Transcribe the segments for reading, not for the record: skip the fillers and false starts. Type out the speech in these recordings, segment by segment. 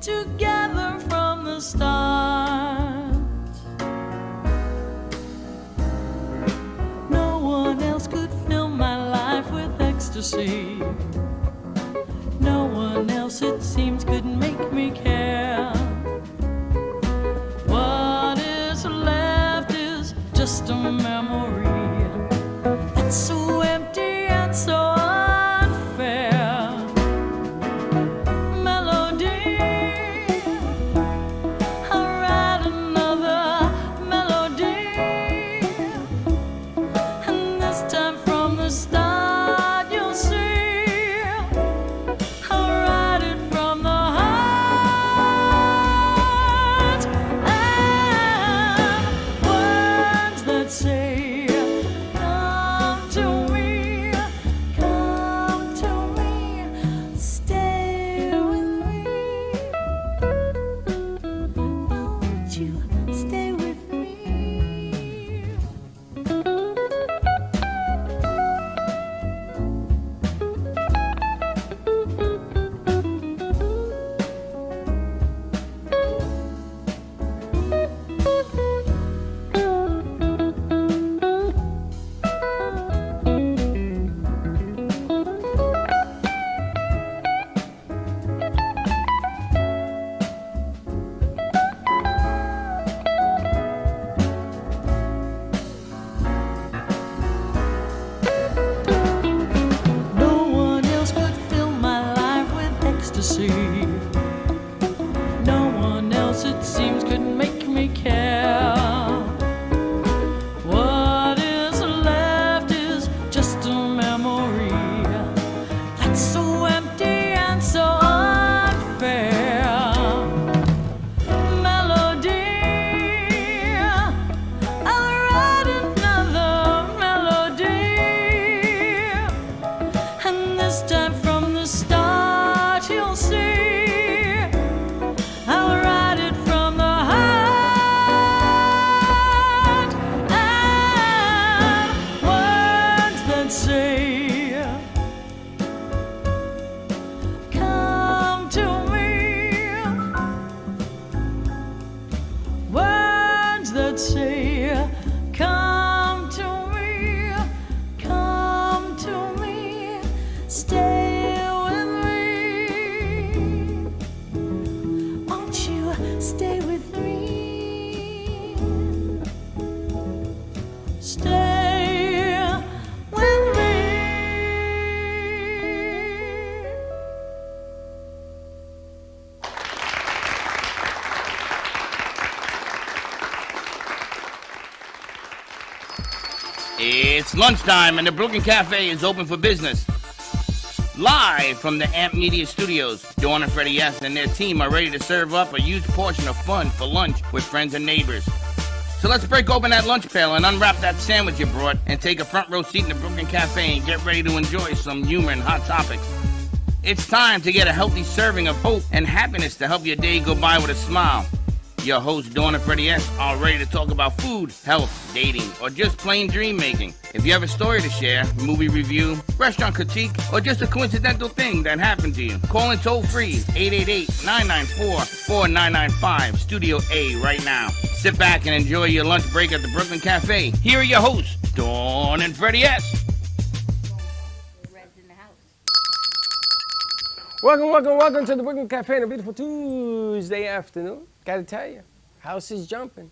together from the start. No one else could fill my life with ecstasy. No one else, it seems, could make me care. What is left is just a memory that's so empty and so unfair. Melody, I'll write another melody, and this time from the start you'll see I'll write it from the heart, and words that say come to me, stay with me. Won't you stay with me? No one else could fill my life with ecstasy. No one else, it seems, could make me care. What is left is just a memory that's so empty and so unfair. Melody, I'll write another melody, and this time from the start you'll see I'll write it from the heart, and words that say come to me, words that say come to me, stay with me. Won't you stay with me? Stay with me. It's lunchtime and the Brooklyn Cafe is open for business. Live from the Amp Media Studios, Dawn and Freddie S. and their team are ready to serve up a huge portion of fun for lunch with friends and neighbors. So let's break open that lunch pail and unwrap that sandwich you brought and take a front row seat in the Brooklyn Cafe and get ready to enjoy some humor and hot topics. It's time to get a healthy serving of hope and happiness to help your day go by with a smile. Your hosts, Dawn and Freddie S., are ready to talk about food, health, dating, or just plain dream making. If you have a story to share, movie review, restaurant critique, or just a coincidental thing that happened to you, call in toll free 888-994-4995, Studio A right now. Sit back and enjoy your lunch break at the Brooklyn Cafe. Here are your hosts, Dawn and Freddie S. Welcome to the Brooklyn Cafe on a beautiful Tuesday afternoon. Gotta tell you, house is jumping.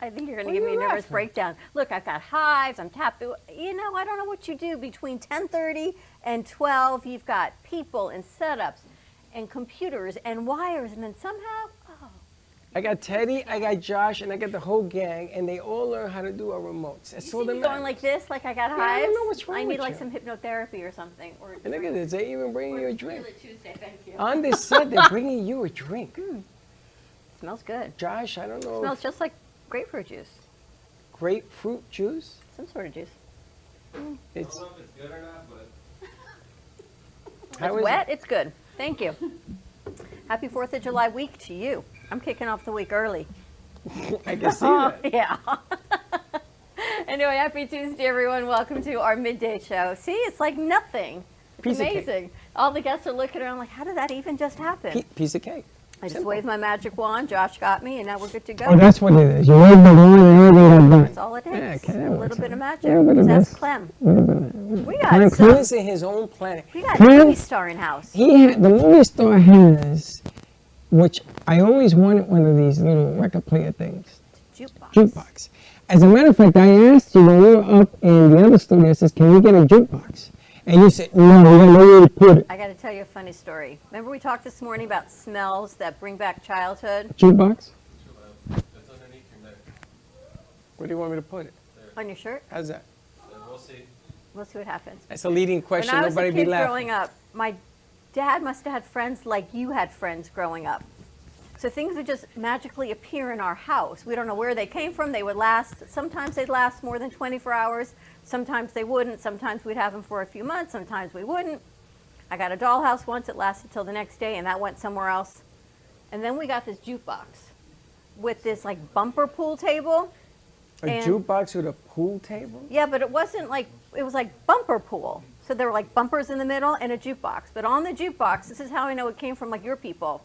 I think you're going to give me a nervous breakdown. Look, I've got hives, I'm tapped. You know, I don't know what you do between 10:30 and 12. You've got people and setups and computers and wires, and then somehow, I got Teddy, I got Josh, and I got the whole gang, and they all learn how to do our remotes. That's all that going matters. like this, like I got hives. I don't know what's wrong I need with like you. some hypnotherapy or something. Or And look at this, they even bringing you a drink. Tuesday, thank you. On this set, they're bringing you a drink. Smells good. Josh, I don't know. Smells just like grapefruit juice. Grapefruit juice? Some sort of juice. It's, I don't know if it's good or not, but how It's is wet, it's good. Thank you. Happy 4th of July week to you. I'm kicking off the week early. it? I can see that. Yeah. Anyway, happy Tuesday, everyone. Welcome to our midday show. See, it's like nothing. It's Piece of cake. amazing. All the guests are looking around like, how did that even just happen? Piece of cake. I just Simple. waved my magic wand. Josh got me, and now we're good to go. Oh, that's what it is. You wave the wand and everything like that. That's all it takes. Yeah, okay, that a works little bit out. of magic. Yeah, but it That's is. Clem. We Clem got some, is in his own planet. we got Clem, movie star in house. the movie store has, which I always wanted one of these little record player things. Jukebox. Jukebox. As a matter of fact, I asked you when we were up in the other studio, I says, can we get a jukebox? And you said, no, we got nowhere to put it. I got to tell you a funny story. Remember we talked this morning about smells that bring back childhood Jukebox? It's underneath your neck. Where do you want me to put it? on your shirt? How's that? We'll see. We'll see what happens. That's a leading question. When I was Nobody a be kid laughing. growing up, my dad must have had friends like you had friends growing up. So things would just magically appear in our house. We don't know where they came from. They would last, sometimes they'd last more than 24 hours. Sometimes they wouldn't. Sometimes we'd have them for a few months. Sometimes we wouldn't. I got a dollhouse once. It lasted till the next day, and that went somewhere else. And then we got this jukebox with this like bumper pool table. A And- jukebox with a pool table? Yeah, but it wasn't like, it was like bumper pool. So there were like bumpers in the middle and a jukebox. But on the jukebox, this is how I know it came from like your people.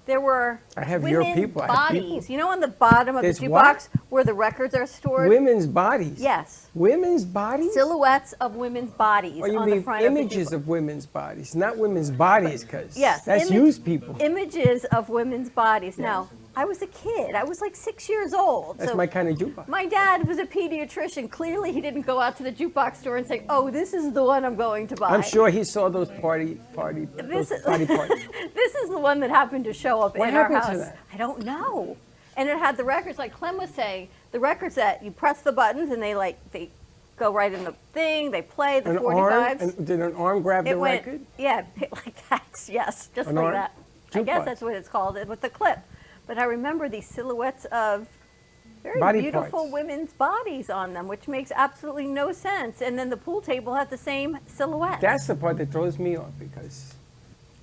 There were I have your women's people. I have bodies. people. You know on the bottom of There's the what? jukebox where the records are stored? Women's bodies? Yes. Women's bodies? Silhouettes of women's bodies Or you on the mean front images of the jukebox. of women's bodies, not women's bodies, because Yes. that's used people. Images of women's bodies. Now, I was a kid. I was like 6 years old. That's so my kind of jukebox. my dad was a pediatrician. Clearly, he didn't go out to the jukebox store and say, "Oh, this is the one I'm going to buy." I'm sure he saw those party parties. This is this is the one that happened to show up What in our happened to house. that? I don't know. And it had the records, like Clem was saying, the records that you press the buttons and they go right in the thing. They play the An 45s. arm? Did an arm grab the It went, record? yeah, like that. Yes, just An like arm? that. I guess Jukebox. that's what it's called with the clip. But I remember these silhouettes of very Body beautiful parts. women's bodies on them, which makes absolutely no sense. And then the pool table had the same silhouette. That's the part that throws me off because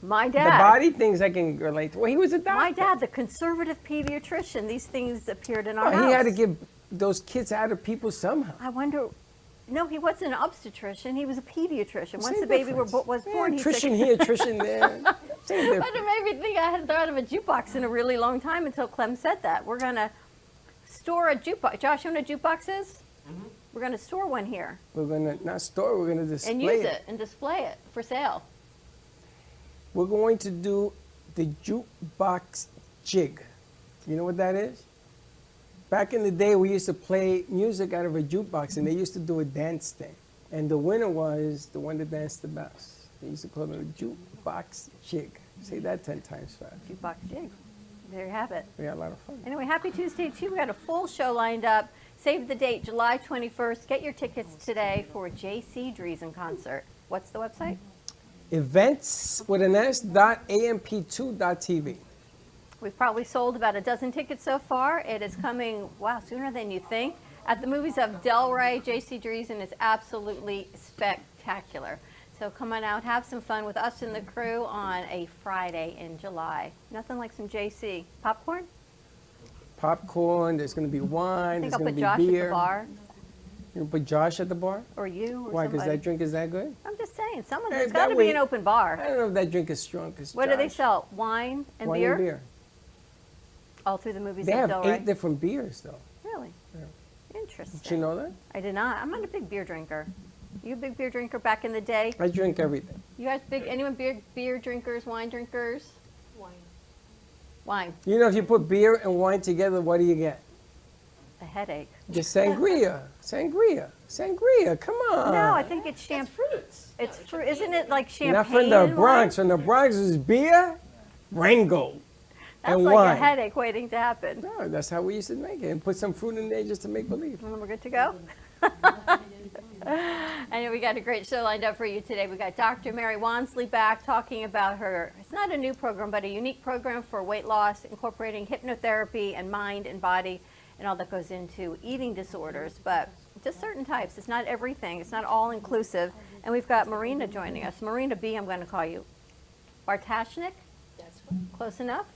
my the dad. body things I can relate to. Well, he was a doctor. My dad, the conservative pediatrician, these things appeared in our Well, house. he had to get those kids out of people somehow. I wonder. No, he wasn't an obstetrician. He was a pediatrician. Once Same the baby difference. was born, yeah, he attrition took. here, attrition there. Same But difference. it made me think I hadn't thought of a jukebox in a really long time until Clem said that. We're gonna store a jukebox. Josh, you know what a jukebox is? Mm-hmm. We're gonna store one here We're gonna not store. We're gonna display and use it and display it for sale. We're going to do the jukebox jig. You know what that is? Back in the day, we used to play music out of a jukebox, and they used to do a dance thing. And the winner was the one that danced the best. They used to call it a jukebox jig. Say that 10 times fast. Jukebox jig. There you have it. We had a lot of fun. Anyway, happy Tuesday to you. We got a full show lined up. Save the date, July 21st. Get your tickets today for J.C. Dreesen concert. What's the website? Events with an S .amp2.tv. We've probably sold about a dozen tickets so far. It is coming, wow, sooner than you think. At the movies of Delray, J.C. Dreesen is absolutely spectacular. So come on out, have some fun with us and the crew on a Friday in July. Nothing like some J.C. Popcorn? Popcorn, there's going to be wine, I there's think I'll going put to be Josh beer. at the bar, You gonna put Josh at the bar? or you, or Why, because somebody. that drink is that good? I'm just saying, someone, Hey, there's that got to way- be an open I bar. don't know if that drink is strong. 'Cause What do they Josh- sell? Wine and Wine beer? and beer. All through the movies They of have Delray? 8 different beers, though. Really? Interesting. Did you know that? I did not. I'm not a big beer drinker. You a big beer drinker back in the day? I drink everything. You guys big, anyone beer drinkers, wine drinkers? Wine. You know, if you put beer and wine together, what do you get? A headache. Just sangria. Sangria. Sangria. Come on. No, I think it's champagne. It's fruit. Isn't it like champagne? Not from the and Bronx. wine? From the Bronx is beer, Rango, That's and like wine. a headache waiting to happen. No, that's how we used to make it. And put some fruit in there just to make believe. And then we're good to go. I know we got a great show lined up for you today. We got Dr. Mary Wansley back talking about her, it's not a new program, but a unique program for weight loss, incorporating hypnotherapy and mind and body and all that goes into eating disorders, but just certain types. It's not everything. It's not all inclusive. And we've got Marina joining us. Marina B, I'm going to call you. Bartashnik? Close enough?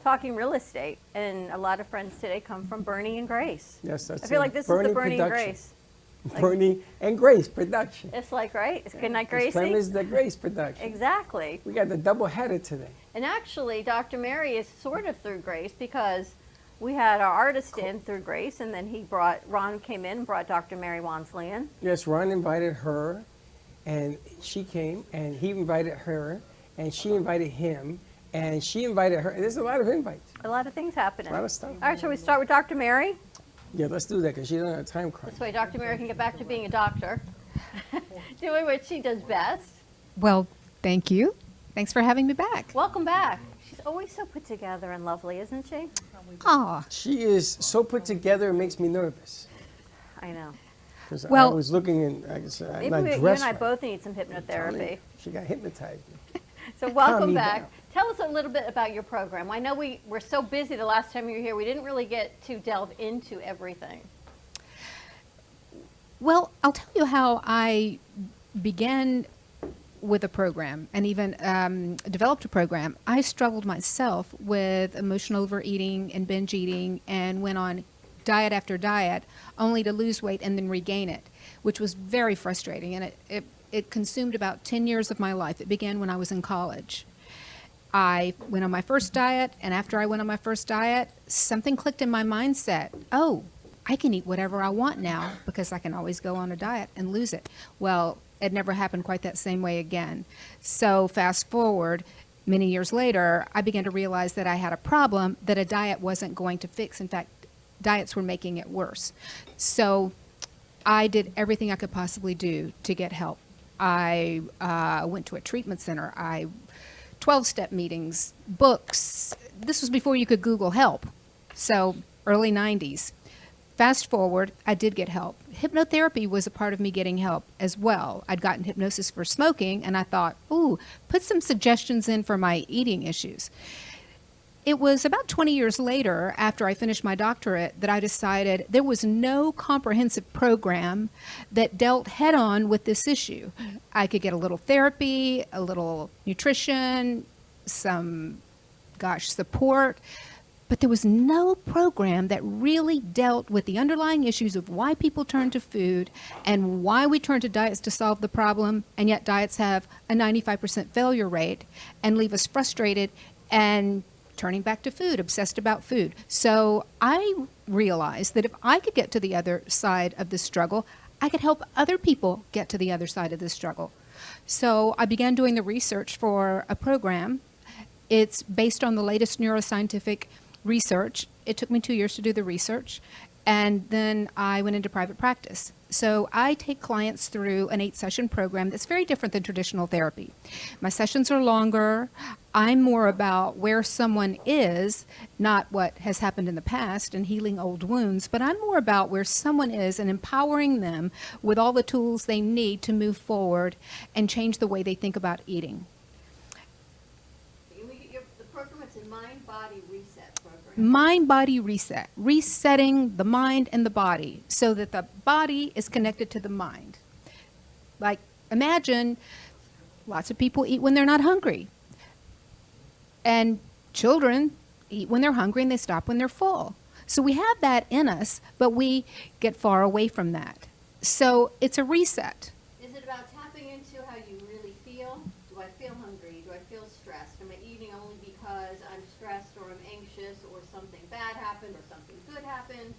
Talking real estate. And a lot of friends today come from Bernie and Grace. Yes, that's I feel it. like this is Bernie the Bernie and production. Grace. Bernie and Grace production. It's like, right? It's Good Night, Clem Gracie. is the Grace production. Exactly. We got the double header today. And actually, Dr. Mary is sort of through Grace because we had our artist in through Grace, and then Ron came in and brought Dr. Mary Wansley in. Yes, Ron invited her, and she came, and he invited her, and she invited him, and she invited her. There's a lot of invites. A lot of things happening. A lot of stuff. All right, shall we start with Dr. Mary? Yeah, let's do that because she doesn't have time crunch. This way Dr. Mary can get back to being a doctor, doing what she does best. Well, thank you. Thanks for having me back. Welcome back. She's always so put together and lovely, isn't she? Aw, She is so put together, it makes me nervous. I know. Because I Well- was looking and I guess I'm Maybe not you and dressed I right. both need some Telling you, hypnotherapy. She got hypnotized. So welcome me back. down. Tell us a little bit about your program. I know we were so busy the last time you were here, we didn't really get to delve into everything. well, I'll tell you how I began with a program and even developed a program. I struggled myself with emotional overeating and binge eating and went on diet after diet only to lose weight and then regain it, which was very frustrating. And it consumed about 10 years of my life. It began when I was in college. I went on my first diet, and after I went on my first diet, something clicked in my mindset. Oh, I can eat whatever I want now because I can always go on a diet and lose it. Well, it never happened quite that same way again. So fast forward, many years later, I began to realize that I had a problem that a diet wasn't going to fix. In fact, diets were making it worse. So I did everything I could possibly do to get help. I went to a treatment center. 12-step meetings, books. This was before you could Google help. So early 90s. Fast forward, I did get help. Hypnotherapy was a part of me getting help as well. I'd gotten hypnosis for smoking, and I thought, ooh, put some suggestions in for my eating issues. It was about 20 years later, after I finished my doctorate, that I decided there was no comprehensive program that dealt head-on with this issue. I could get a little therapy, a little nutrition, some, support, but there was no program that really dealt with the underlying issues of why people turn to food and why we turn to diets to solve the problem, and yet diets have a 95% failure rate and leave us frustrated and turning back to food, obsessed about food. So I realized that if I could get to the other side of the struggle, I could help other people get to the other side of the struggle. So I began doing the research for a program. It's based on the latest neuroscientific research. It took me 2 years to do the research, and then I went into private practice. So I take clients through an 8-session program that's very different than traditional therapy. My sessions are longer. I'm more about where someone is, not what has happened in the past and healing old wounds, but I'm more about where someone is and empowering them with all the tools they need to move forward and change the way they think about eating. The program is a mind-body reset program. Mind-body reset, resetting the mind and the body so that the body is connected to the mind. Like, imagine lots of people eat when they're not hungry. And children eat when they're hungry and they stop when they're full. So we have that in us, but we get far away from that. So it's a reset. Is it about tapping into how you really feel? Do I feel hungry? Do I feel stressed? Am I eating only because I'm stressed or I'm anxious or something bad happened or something good happened?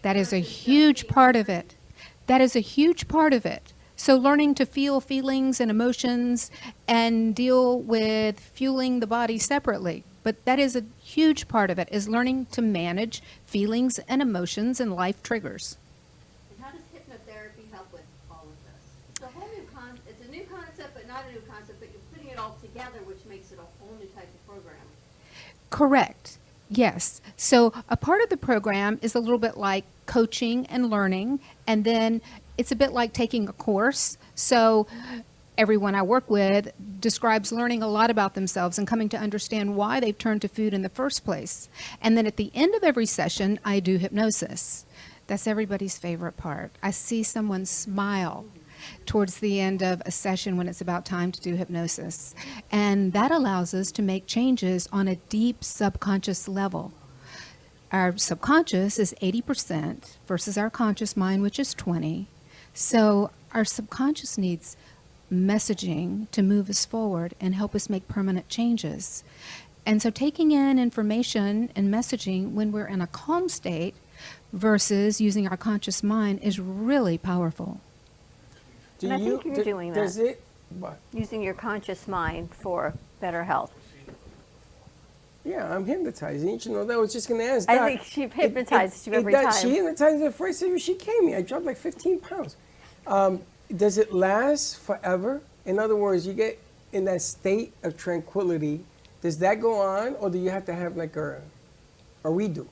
That is a huge part of it. That is a huge part of it. So learning to feel feelings and emotions and deal with fueling the body separately. But that is a huge part of it, is learning to manage feelings and emotions and life triggers. And how does hypnotherapy help with all of this? It's a whole new it's a new concept, but not a new concept, but you're putting it all together, which makes it a whole new type of program. Correct. Yes. So a part of the program is a little bit like coaching and learning, and then it's a bit like taking a course. So everyone I work with describes learning a lot about themselves and coming to understand why they've turned to food in the first place. And then at the end of every session, I do hypnosis. That's everybody's favorite part. I see someone smile towards the end of a session when it's about time to do hypnosis. And that allows us to make changes on a deep subconscious level. Our subconscious is 80% versus our conscious mind, which is 20. So our subconscious needs messaging to move us forward and help us make permanent changes. And so taking in information and messaging when we're in a calm state versus using our conscious mind is really powerful. And I think you're doing that. Does it? What? Using your conscious mind for better health. Yeah, I'm hypnotizing. You know, that I was just going to ask. I Doc, think she hypnotizes you every time. She hypnotized me the first time she came here. I dropped like 15 pounds. Does it last forever? In other words, you get in that state of tranquility. Does that go on, or do you have to have like a redo?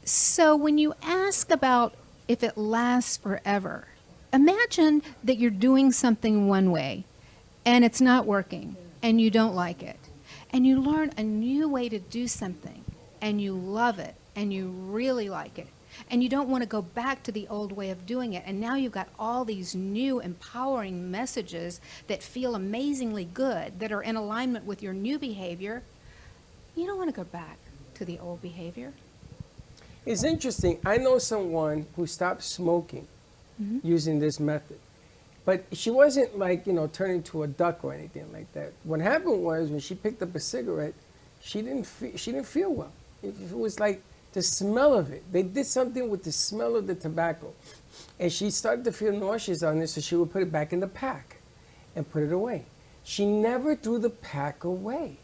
So when you ask about if it lasts forever, imagine that you're doing something one way and it's not working and you don't like it. And you learn a new way to do something and you love it and you really like it. And you don't want to go back to the old way of doing it. And now you've got all these new empowering messages that feel amazingly good, that are in alignment with your new behavior. You don't want to go back to the old behavior. It's interesting. I know someone who stopped smoking using this method. But she wasn't like, turning into a duck or anything like that. What happened was when she picked up a cigarette, she didn't feel well. It was like the smell of it. They did something with the smell of the tobacco. And she started to feel nauseous on it, so she would put it back in the pack and put it away. She never threw the pack away.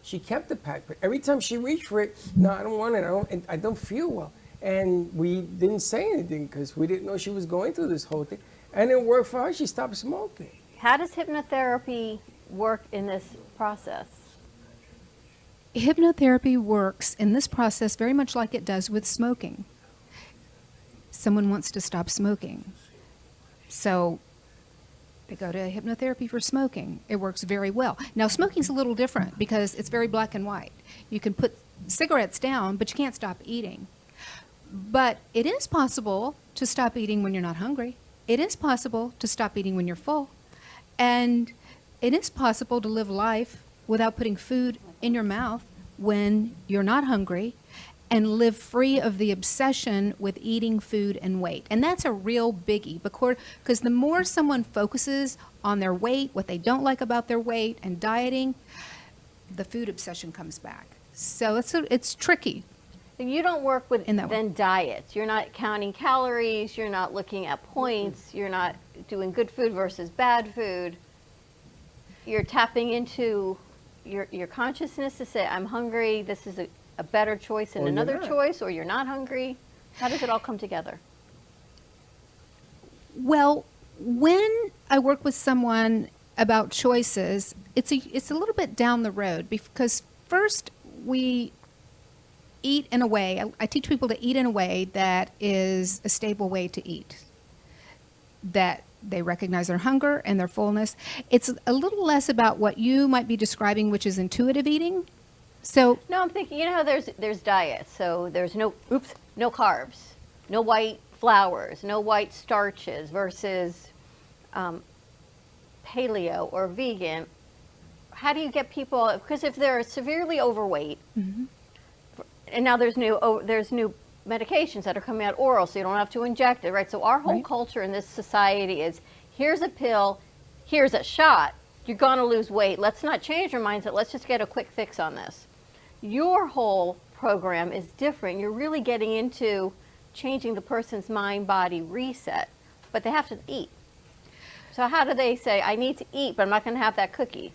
She kept the pack, but every time she reached for it, no, I don't want it. I don't feel well. And we didn't say anything because we didn't know she was going through this whole thing. And it worked for her. She stopped smoking. How does hypnotherapy work in this process? Hypnotherapy works in this process very much like it does with smoking. Someone wants to stop smoking. So they go to hypnotherapy for smoking. It works very well. Now, smoking's a little different because it's very black and white. You can put cigarettes down, but you can't stop eating. But it is possible to stop eating when you're not hungry. It is possible to stop eating when you're full. And it is possible to live life without putting food in your mouth when you're not hungry and live free of the obsession with eating food and weight. And that's a real biggie because the more someone focuses on their weight, what they don't like about their weight, and dieting, the food obsession comes back. So it's tricky. You don't work with In that way. then diets. You're not counting calories. You're not looking at points. You're not doing good food versus bad food. You're tapping into your consciousness to say, I'm hungry. This is a better choice than Or you're another not. choice, or you're not hungry. How does it all come together? Well, when I work with someone about choices, it's a little bit down the road because first we eat in a way, I teach people to eat in a way that is a stable way to eat, that they recognize their hunger and their fullness. It's a little less about what you might be describing, which is intuitive eating. So No, I'm thinking, there's diets. So there's no carbs, no white flours, no white starches versus paleo or vegan. How do you get people, because if they're severely overweight, and now there's new medications that are coming out oral, so you don't have to inject it, right? So our whole Right. culture in this society is, here's a pill, here's a shot, you're going to lose weight. Let's not change our mindset. Let's just get a quick fix on this. Your whole program is different. You're really getting into changing the person's mind-body reset, but they have to eat. So how do they say, I need to eat, but I'm not going to have that cookie?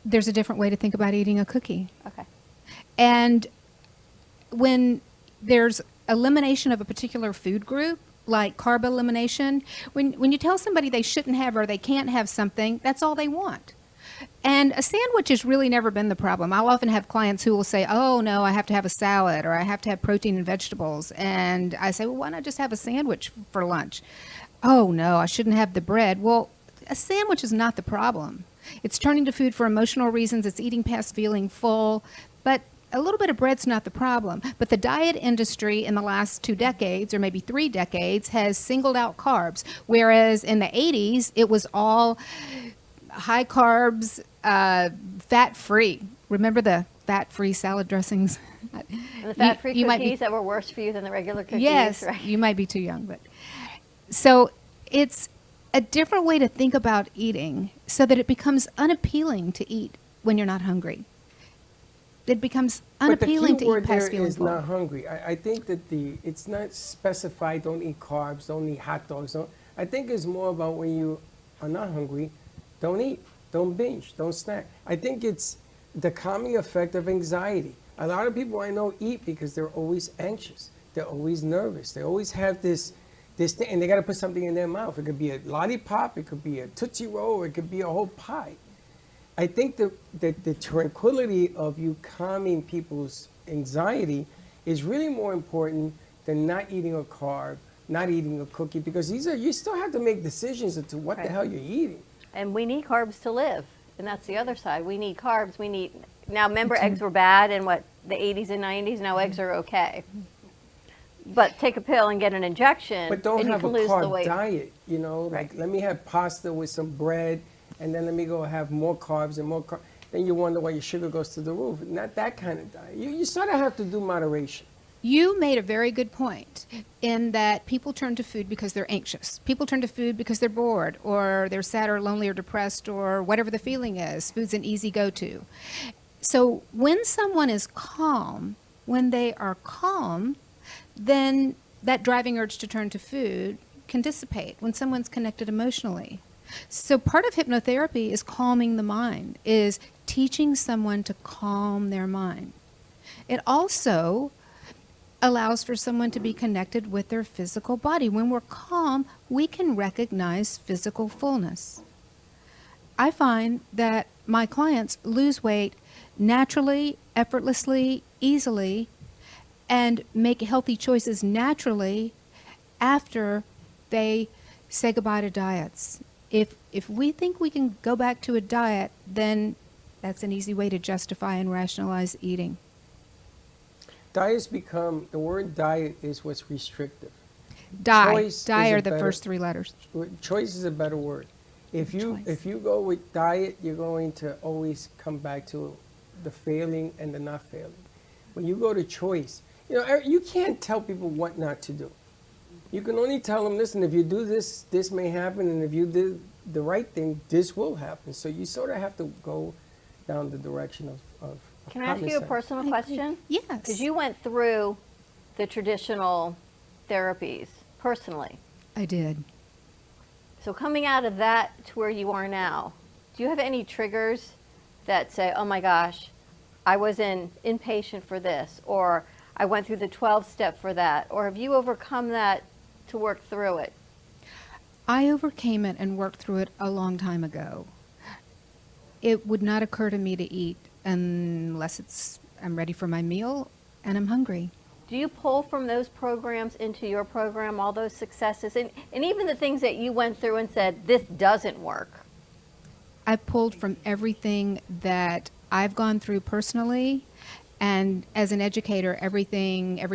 there's a different way to think about eating a cookie. Okay. And when there's elimination of a particular food group, like carb elimination, when you tell somebody they shouldn't have or they can't have something, that's all they want. And a sandwich has really never been the problem. I'll often have clients who will say, oh, no, I have to have a salad or I have to have protein and vegetables. And I say, well, why not just have a sandwich for lunch? Oh, no, I shouldn't have the bread. Well, a sandwich is not the problem. It's turning to food for emotional reasons. It's eating past feeling full. But a little bit of bread's not the problem. But the diet industry in the last 2 decades, or maybe 3 decades, has singled out carbs. Whereas in the 80s, it was all high carbs, fat-free. Remember the fat-free salad dressings. And the fat-free you might be- cookies that were worse for you than the regular cookies, Yes, right? you might be too young, but so it's a different way to think about eating so that it becomes unappealing to eat when you're not hungry. It becomes unappealing but the key to word eat past there feeling is full. not hungry. I think that it's not specified. Don't eat carbs. Don't eat hot dogs. Don't. I think it's more about when you are not hungry, don't eat. Don't binge. Don't snack. I think it's the calming effect of anxiety. A lot of people I know eat because they're always anxious. They're always nervous. They always have this thing, and they got to put something in their mouth. It could be a lollipop. It could be a Tootsie Roll. It could be a whole pie. I think that the tranquility of you calming people's anxiety is really more important than not eating a carb, not eating a cookie, because you still have to make decisions as to what the Right. hell you're eating. And we need carbs to live. And that's the other side. We need carbs. Now remember eggs were bad in the 80s and 90s. Now eggs are okay. But take a pill and get an injection, But don't and you have a can lose the carb weight. diet, like Right. let me have pasta with some bread, and then let me go have more carbs and more carbs. Then you wonder why your sugar goes to the roof. Not that kind of diet. You sort of have to do moderation. You made a very good point in that people turn to food because they're anxious. People turn to food because they're bored or they're sad or lonely or depressed or whatever the feeling is. Food's an easy go-to. So when someone is calm, when they are calm, then that driving urge to turn to food can dissipate when someone's connected emotionally. So part of hypnotherapy is calming the mind, is teaching someone to calm their mind. It also allows for someone to be connected with their physical body. When we're calm, we can recognize physical fullness. I find that my clients lose weight naturally, effortlessly, easily, and make healthy choices naturally after they say goodbye to diets. If we think we can go back to a diet, then that's an easy way to justify and rationalize eating. The word diet is what's restrictive. Die. Choice Die is a are the better- first three letters. Choice is a better word. If Choice. you go with diet, you're going to always come back to the failing and the not failing. When you go to choice, you can't tell people what not to do. You can only tell them, listen, if you do this, this may happen, and if you do the right thing, this will happen. So you sort of have to go down the direction of Can I ask you a common sense. personal I agree. question? Yes. Because you went through the traditional therapies personally. I did. So coming out of that to where you are now, do you have any triggers that say, oh my gosh, I was inpatient for this, or I went through the 12-step for that, or have you overcome that to work through it? I overcame it and worked through it a long time ago. It would not occur to me to eat unless I'm ready for my meal and I'm hungry. Do you pull from those programs into your program, all those successes, and even the things that you went through and said, this doesn't work? I pulled from everything that I've gone through personally, and as an educator, every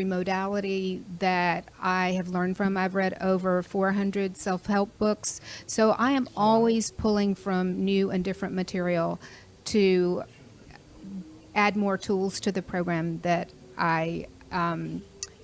modality that I have learned from. I've read over 400 self-help books, so I am always pulling from new and different material to add more tools to the program that I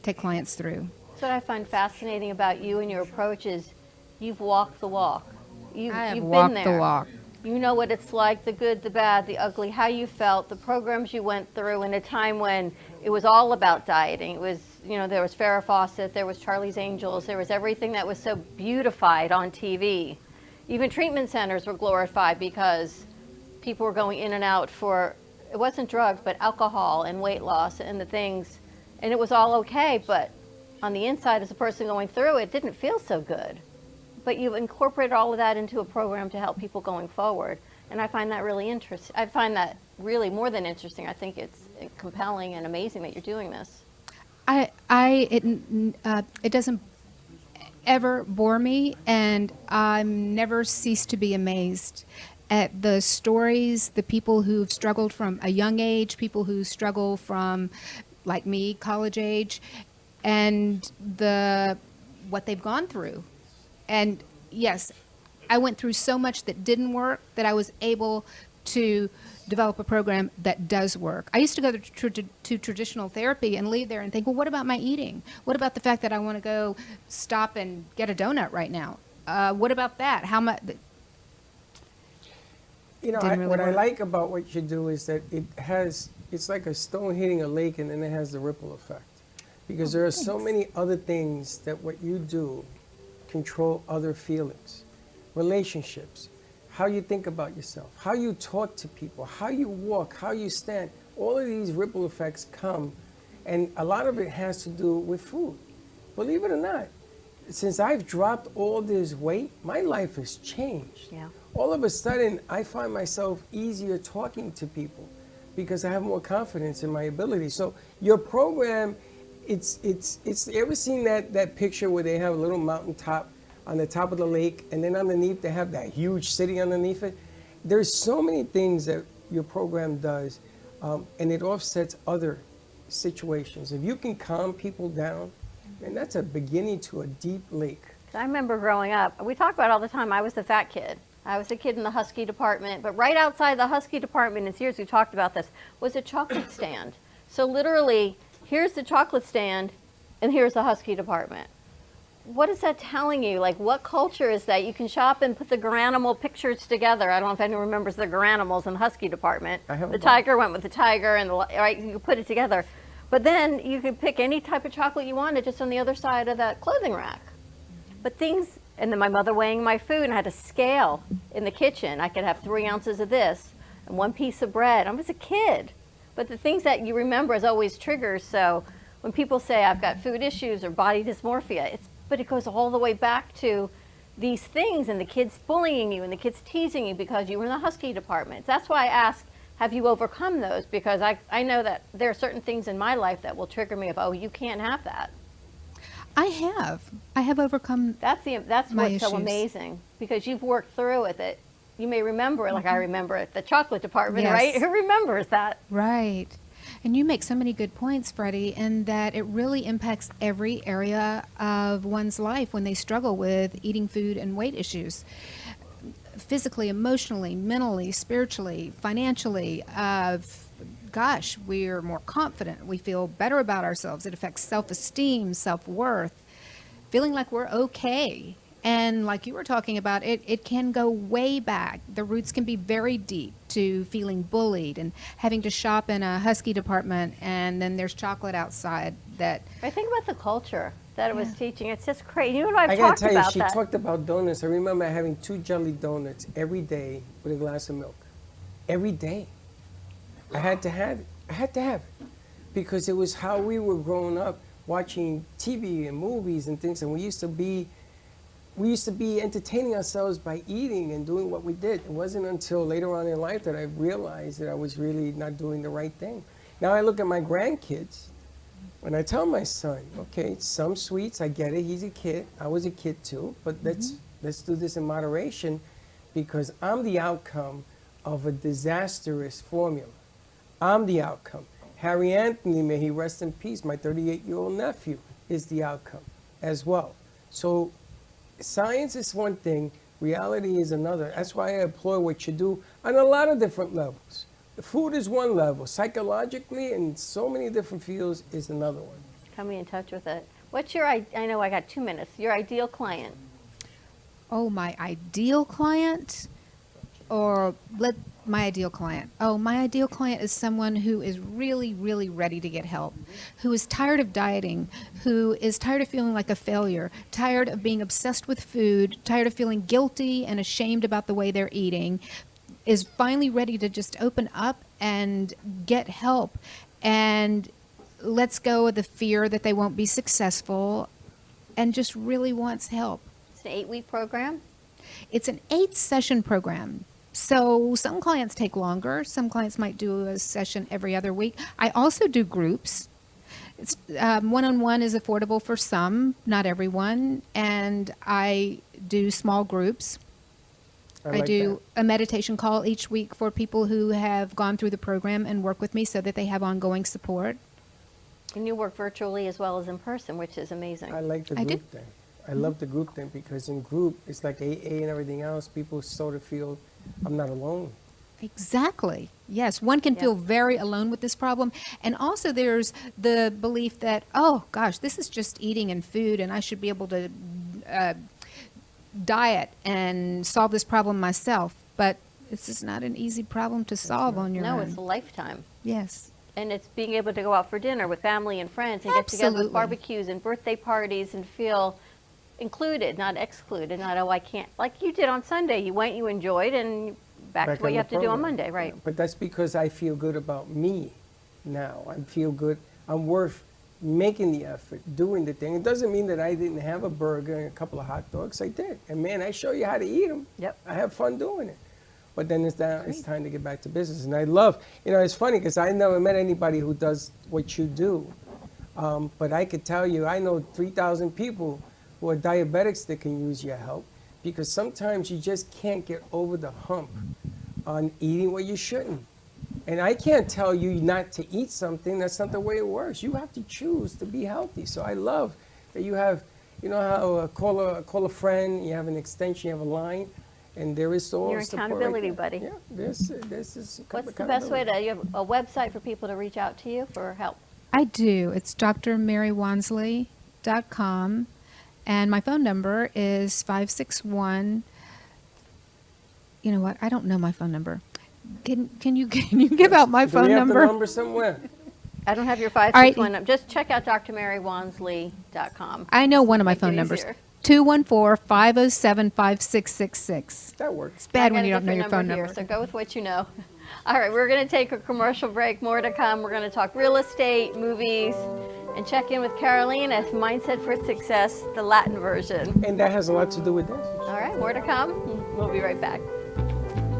take clients through. That's what I find fascinating about you and your approach is you've walked the walk. You've been walked there. the walk. You know what it's like, the good, the bad, the ugly, how you felt, the programs you went through in a time when it was all about dieting. It was, there was Farrah Fawcett, there was Charlie's Angels, there was everything that was so beautified on TV. Even treatment centers were glorified because people were going in and out for, it wasn't drugs, but alcohol and weight loss and the things. And it was all okay, but on the inside, as a person going through it, it didn't feel so good. But you've incorporated all of that into a program to help people going forward. And I find that really interesting. I find that really more than interesting. I think it's compelling and amazing that you're doing this. It doesn't ever bore me, and I never cease to be amazed at the stories, the people who've struggled from a young age, people who struggle from, like me, college age, and what they've gone through. And yes, I went through so much that didn't work that I was able to develop a program that does work. I used to go to traditional therapy and leave there and think, well, what about my eating? What about the fact that I want to go stop and get a donut right now? What about that? How much? You know, Didn't really what I work. like about what you do is that it's like a stone hitting a lake, and then it has the ripple effect. Because there are so many other things that what you do control other feelings, relationships, how you think about yourself, how you talk to people, how you walk, how you stand. All of these ripple effects come, and a lot of it has to do with food. Believe it or not, since I've dropped all this weight, my life has changed. Yeah. All of a sudden, I find myself easier talking to people because I have more confidence in my ability. So your program, it's you ever seen that picture where they have a little mountaintop on the top of the lake, and then underneath they have that huge city underneath it? There's so many things that your program does, and it offsets other situations. If you can calm people down, and that's a beginning to a deep lake. I remember growing up, we talk about it all the time, I was the fat kid. I was a kid in the Husky department, but right outside the Husky department, in Sears, we talked about this, was a chocolate stand. So literally, here's the chocolate stand, and here's the Husky department. What is that telling you? Like, what culture is that? You can shop and put the Garanimal pictures together. I don't know if anyone remembers the Garanimals in the Husky department. I have a The box. tiger went with the tiger, and right, you could put it together. But then you could pick any type of chocolate you wanted just on the other side of that clothing rack. But things, and then my mother weighing my food, and I had a scale in the kitchen. I could have 3 ounces of this and 1 piece of bread. I was a kid. But the things that you remember is always triggers. So when people say I've got food issues or body dysmorphia, but it goes all the way back to these things and the kids bullying you and the kids teasing you because you were in the Husky department. That's why I asked, have you overcome those? Because I know that there are certain things in my life that will trigger me of, oh, you can't have that. I have overcome. That's my what's so issues. amazing, because you've worked through with it. You may remember it like I remember it, the chocolate department, Yes. right? Who remembers that? Right. And you make so many good points, Freddie, in that it really impacts every area of one's life when they struggle with eating food and weight issues. Physically, emotionally, mentally, spiritually, financially. Gosh, we're more confident. We feel better about ourselves. It affects self-esteem, self-worth, feeling like we're okay. And like you were talking about, it can go way back. The roots can be very deep to feeling bullied and having to shop in a Husky department, and then there's chocolate outside that. I think about the culture that it was teaching. It's just crazy. You know what I've I gotta talked tell you, about she that. talked about donuts. I remember having 2 jelly donuts every day with a glass of milk. Every day. I had to have it. I had to have it. Because it was how we were growing up, watching TV and movies and things, and we used to be entertaining ourselves by eating and doing what we did. It wasn't until later on in life that I realized that I was really not doing the right thing. Now I look at my grandkids, and I tell my son, okay, some sweets, I get it, he's a kid, I was a kid too, but let's do this in moderation, because I'm the outcome of a disastrous formula. I'm the outcome. Harry Anthony, may he rest in peace, my 38-year-old nephew, is the outcome as well. So science is one thing, reality is another. That's why I applaud what you do on a lot of different levels. The food is one level, psychologically, and so many different fields is another one. Coming in touch with it. What's your, I know I got 2 minutes, your ideal client? Oh, my ideal client? My ideal client. Oh, my ideal client is someone who is really, really ready to get help, who is tired of dieting, who is tired of feeling like a failure, tired of being obsessed with food, tired of feeling guilty and ashamed about the way they're eating, is finally ready to just open up and get help and lets go of the fear that they won't be successful and just really wants help. It's an 8-week program? It's an 8-session program. So some clients take longer. Some clients might do a session every other week. I also do groups. It's one-on-one is affordable for some, not everyone. And I do small groups. I do a meditation call each week for people who have gone through the program and work with me so that they have ongoing support. And you work virtually as well as in person, which is amazing. I like the I do. group thing. I love the group thing because in group, it's like AA and everything else. People sort of feel I'm not alone. Exactly. Yes, one can feel very alone with this problem. And also there's the belief that, oh gosh, this is just eating and food and I should be able to diet and solve this problem myself. But this is not an easy problem to solve on your own. No, it's a lifetime. Yes. And it's being able to go out for dinner with family and friends and get together with barbecues and birthday parties and feel included, not excluded, not, oh, I can't. Like you did on Sunday. You went, you enjoyed, and back to what you have to do on Monday, right? Yeah, but that's because I feel good about me now. I feel good. I'm worth making the effort, doing the thing. It doesn't mean that I didn't have a burger and a couple of hot dogs. I did. And man, I show you how to eat them. Yep. I have fun doing it. But then it's time to get back to business. And I love, it's funny because I never met anybody who does what you do. But I could tell you, I know 3,000 people who are diabetics that can use your help, because sometimes you just can't get over the hump on eating what you shouldn't. And I can't tell you not to eat something. That's not the way it works. You have to choose to be healthy. So I love that you have, how call a friend, you have an extension, you have a line, and there is all Your support accountability right there. buddy. Yeah, this is What's the best way you have a website for people to reach out to you for help? I do. It's drmarywansley.com. And my phone number is 561. You know what? I don't know my phone number. Can you give out my phone Do we have number? the number somewhere? I don't have your 561 number. Just check out drmarywansley.com. I know one of my Make it phone numbers. easier. 214-507-5666. That works. It's bad I when got you a don't know your different phone here, number. So go with what you know. All right, we're going to take a commercial break. More to come. We're going to talk real estate, movies, and check in with Caroline at Mindset for Success, the Latin version. And that has a lot to do with this. All right, more to come. We'll be right back.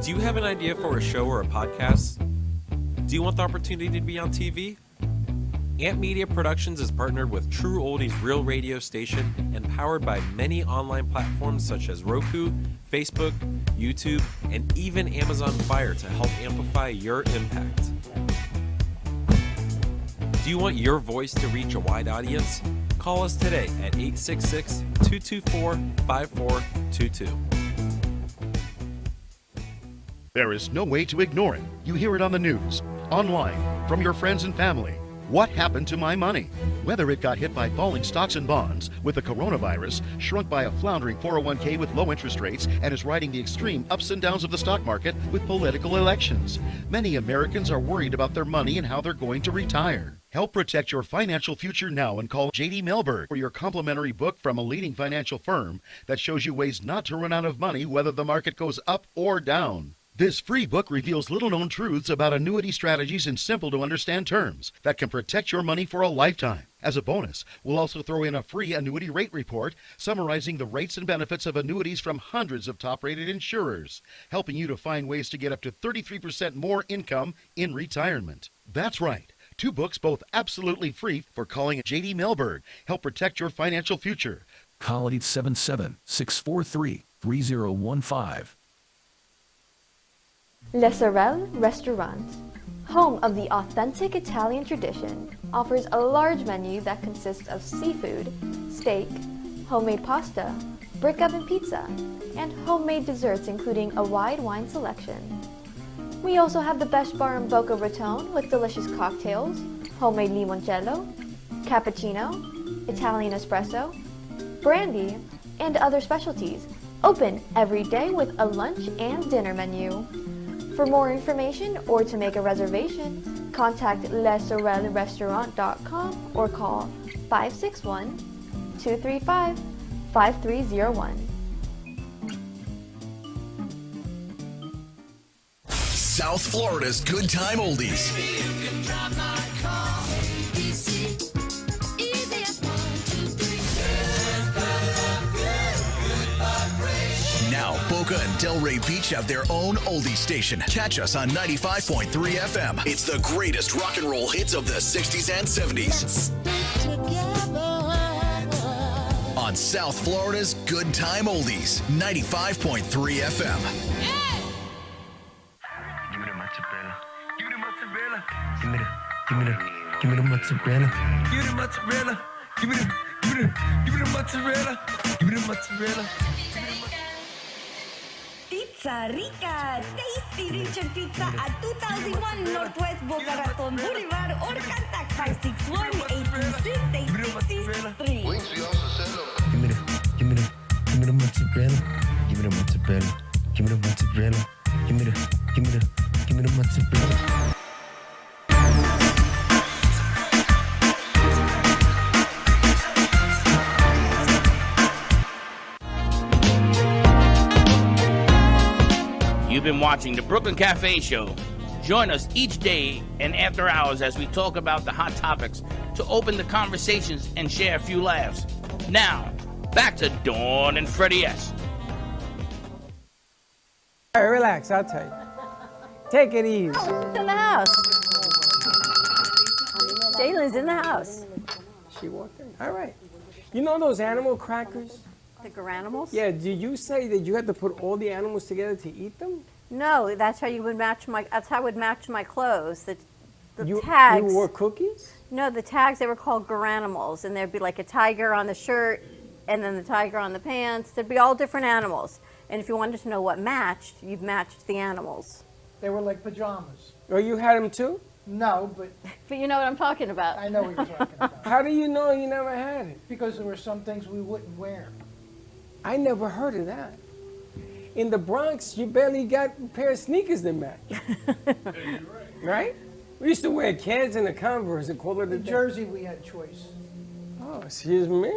Do you have an idea for a show or a podcast? Do you want the opportunity to be on TV? Amp Media Productions is partnered with True Oldies Real Radio Station and powered by many online platforms such as Roku, Facebook, YouTube, and even Amazon Fire to help amplify your impact. Do you want your voice to reach a wide audience? Call us today at 866-224-5422. There is no way to ignore it. You hear it on the news, online, from your friends and family. What happened to my money? Whether it got hit by falling stocks and bonds, with the coronavirus, shrunk by a floundering 401k with low interest rates, and is riding the extreme ups and downs of the stock market with political elections. Many Americans are worried about their money and how they're going to retire. Help protect your financial future now and call J.D. Mellberg for your complimentary book from a leading financial firm that shows you ways not to run out of money whether the market goes up or down. This free book reveals little-known truths about annuity strategies in simple-to-understand terms that can protect your money for a lifetime. As a bonus, we'll also throw in a free annuity rate report summarizing the rates and benefits of annuities from hundreds of top-rated insurers, helping you to find ways to get up to 33% more income in retirement. That's right. 2 books, both absolutely free, for calling J.D. Mellberg. Help protect your financial future. Call 877-643-3015. Le Sorel Restaurant, home of the authentic Italian tradition, offers a large menu that consists of seafood, steak, homemade pasta, brick oven pizza, and homemade desserts including a wide wine selection. We also have the best bar in Boca Raton with delicious cocktails, homemade limoncello, cappuccino, Italian espresso, brandy, and other specialties. Open every day with a lunch and dinner menu. For more information or to make a reservation, contact lesorelrestaurant.com or call 561-235-5301. South Florida's Good Time Oldies. Now, Boca and Delray Beach have their own oldie station. Catch us on 95.3 FM. It's the greatest rock and roll hits of the 60s and 70s. On South Florida's Good Time Oldies, 95.3 FM. Give me the mozzarella. Give me the mozzarella. Give me the mozzarella. Give me the mozzarella. Give me the mozzarella. Give me the mozzarella. Pizza sa Rica Tasty Richard Pizza at 2001 Northwest Boca Raton Boulevard or contact 561-826-8663. Give me the mozzarella. Give me the mozzarella. Give me the mozzarella. Give me the mozzarella. You've been watching the Brooklyn Cafe Show. Join us each day and after hours as we talk about the hot topics to open the conversations and share a few laughs. Now, back to Dawn and Freddie S. All right, relax, I'll tell you. Take it easy. Oh, in the house. Jalen's in the house. She walked in. All right. You know those animal crackers? The Garanimals? Yeah, did you say that you had to put all the animals together to eat them? No, that's how you would match my. That's how I would match my clothes. The You tags. wore cookies? No, the tags, they were called Garanimals, and there'd be like a tiger on the shirt, and then the tiger on the pants. There'd be all different animals, and if you wanted to know what matched, you'd matched the animals. They were like pajamas. Oh, you had them too? No, but But you know what I'm talking about. I know what you're talking about. How do you know you never had it? Because there were some things we wouldn't wear. I never heard of that. In the Bronx, you barely got a pair of sneakers that match. Right? We used to wear Keds and a Converse and call it a In day. Jersey, we had choice. Oh, excuse me,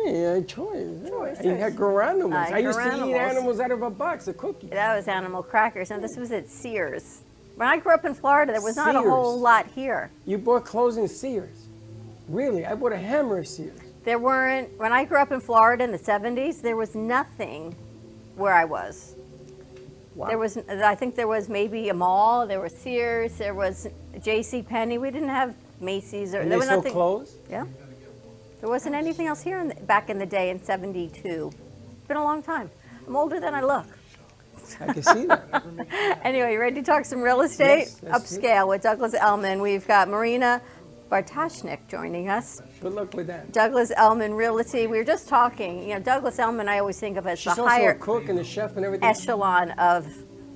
choice. Choice, And you had Garanimals. I used to eat Garanimals. animals out of a box of cookies. That was animal crackers, and this was at Sears. When I grew up in Florida, there was not a whole Sears. lot here. You bought clothes in Sears? Really? I bought a hammer at Sears. There weren't, when I grew up in Florida in the 70s, there was nothing where I was. Wow. There was, I think there was maybe a mall, there was Sears, there was J.C. Penney. We didn't have Macy's. Or And there they was sold nothing. clothes? Yeah. There wasn't anything else here back in the day in 72. It's been a long time. I'm older than I look. I can see that. Anyway, you ready to talk some real estate? Yes, let's do it. Upscale with Douglas Elman. We've got Marina Bartashnik joining us. Good luck with that. Douglas Elman Realty. We were just talking. You know, Douglas Elman, I always think of as She's the also higher a cook and a chef and everything. echelon of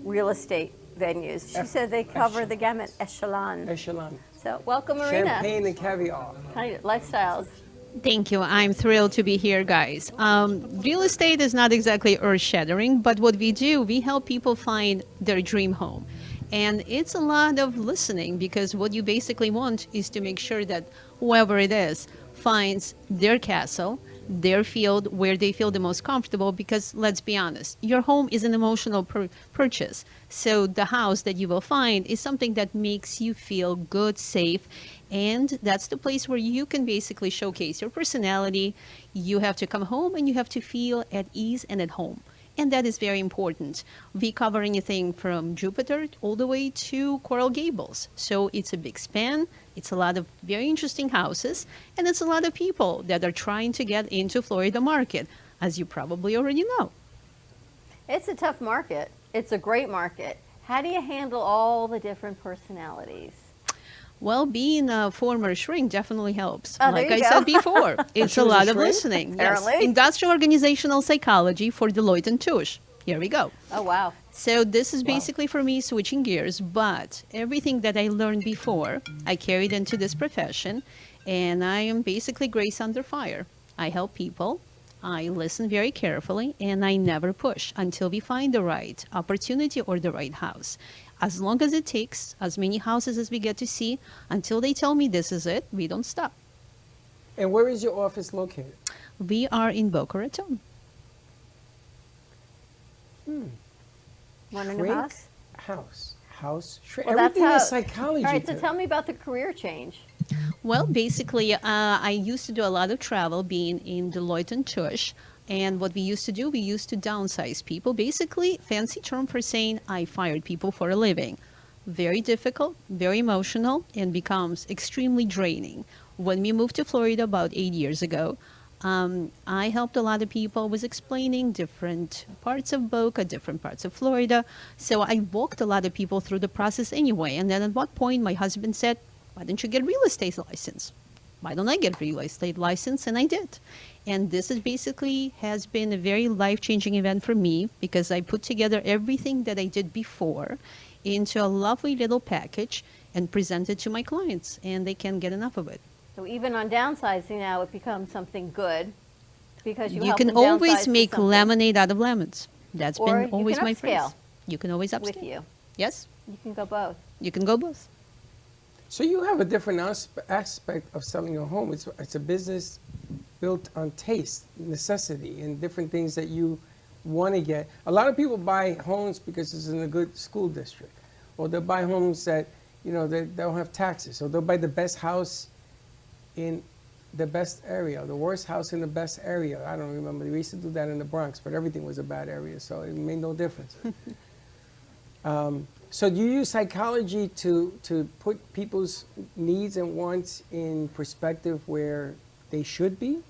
real estate venues. She said they cover the gamut. Echelon. Echelon. So, welcome, Marina. Champagne and caviar. Hi, lifestyles. Thank you. I'm thrilled to be here, guys. Real estate is not exactly earth-shattering, but what we do, we help people find their dream home. And it's a lot of listening, because what you basically want is to make sure that whoever it is finds their castle, their field where they feel the most comfortable, because let's be honest, your home is an emotional purchase. So the house that you will find is something that makes you feel good, safe, and that's the place where you can basically showcase your personality. You have to come home and you have to feel at ease and at home. And that is very important. We cover anything from Jupiter all the way to Coral Gables. So it's a big span. It's a lot of very interesting houses. And it's a lot of people that are trying to get into Florida market, as you probably already know. It's a tough market. It's a great market. How do you handle all the different personalities? Well, being a former shrink definitely helps. Oh, like there I you go. said before, it's She a was a lot of shrink? listening. Apparently. Yes. Industrial organizational psychology for Deloitte and Touche. Here we go. Oh, wow. So this is basically for me switching gears, but everything that I learned before, I carried into this profession, and I am basically Grace under fire. I help people, I listen very carefully, and I never push until we find the right opportunity or the right house. As long as it takes as many houses as we get to see, until they tell me this is it, we don't stop. And where is your office located? We are in Boca Raton. Want a new Shrink house? House. Shrink. Well, that's Everything how, is psychology. All right, so to- tell me about the career change. Well, basically, I used to do a lot of travel being in Deloitte and Touche. And what we used to do, we used to downsize people. Basically, fancy term for saying I fired people for a living. Very difficult, very emotional, and becomes extremely draining. When we moved to Florida about 8 years ago, I helped a lot of people, was explaining different parts of Boca, different parts of Florida. So I walked a lot of people through the process anyway. And then at one point, my husband said, why don't you get a real estate license? why don't I get a real estate license? And I did. And this is basically has been a very life-changing event for me because I put together everything that I did before into a lovely little package and present it to my clients, and they can't get enough of it. So even on downsizing now, it becomes something good because you You help can them downsize always to make something. lemonade out of lemons. That's Or been you always can my phrase. upscale You can always upscale. with you. Yes, You can go both. you can go both. So you have a different aspect of selling a home. It's a business built on taste, necessity, and different things that you want to get. A lot of people buy homes because it's in a good school district, or they'll buy homes that, you know, they don't have taxes. So they'll buy the best house in the best area, the worst house in the best area. I don't remember. We used to do that in the Bronx, but everything was a bad area, so it made no difference. So do you use psychology to put people's needs and wants in perspective where they should be?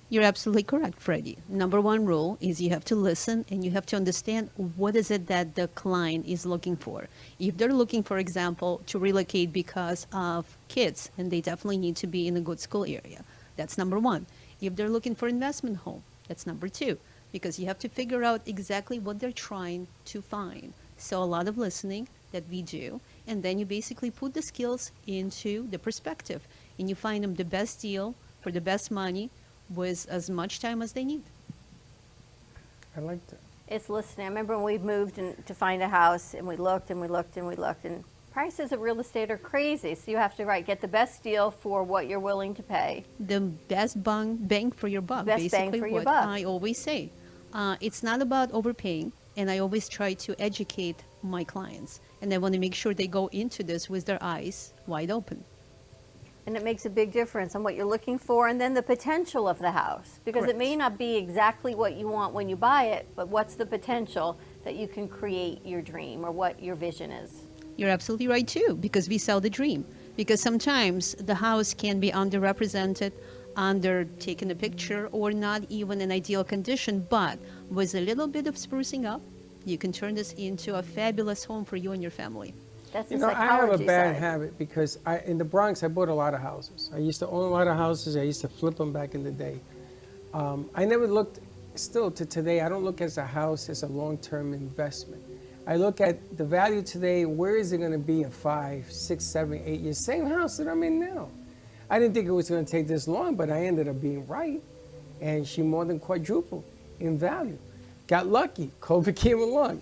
You're absolutely correct, Freddie. Number one rule is you have to listen and you have to understand what is it that the client is looking for. If they're looking, for example, to relocate because of kids, and they definitely need to be in a good school area, that's number one. If they're looking for investment home, that's number two, because you have to figure out exactly what they're trying to find. So a lot of listening that we do, and then you basically put the skills into the perspective, and you find them the best deal for the best money with as much time as they need. I like that. It's listening. I remember when we moved to find a house, and we looked and we looked and we looked, and prices of real estate are crazy. So you have to get the best deal for what you're willing to pay. The best bang for your buck. Best basically bang for your what buck. I always say. It's not about overpaying, and I always try to educate my clients, and I want to make sure they go into this with their eyes wide open. And it makes a big difference on what you're looking for and then the potential of the house. Because it may not be exactly what you want when you buy it, but what's the potential that you can create your dream or what your vision is. You're absolutely right too, because we sell the dream. Because sometimes the house can be underrepresented, under taking a picture, or not even in ideal condition, but with a little bit of sprucing up, you can turn this into a fabulous home for you and your family. That's You the know, I have a psychology bad side. habit because in the Bronx, I bought a lot of houses. I used to own a lot of houses. I used to flip them back in the day. I never looked, still to today, I don't look at a house as a long-term investment. I look at the value today, where is it going to be in 5, 6, 7, 8 years? Same house that I'm in now. I didn't think it was going to take this long, but I ended up being right. And she more than quadrupled in value. Got lucky. COVID came along.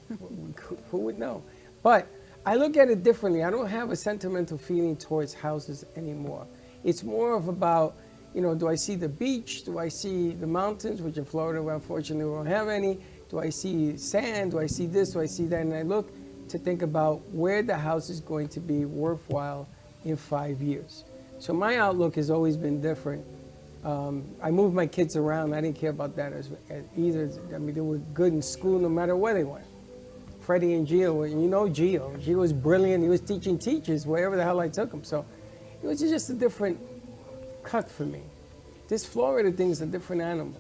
Who would know? But I look at it differently. I don't have a sentimental feeling towards houses anymore. It's more of about, you know, do I see the beach? Do I see the mountains, which in Florida, unfortunately, we don't have any? Do I see sand? Do I see this? Do I see that? And I look to think about where the house is going to be worthwhile in 5 years. So my outlook has always been different. I moved my kids around. I didn't care about that as either. I mean, they were good in school no matter where they went. Freddie and Gio, you know Gio. Gio was brilliant. He was teaching teachers wherever the hell I took him. So it was just a different cut for me. This Florida thing is a different animal.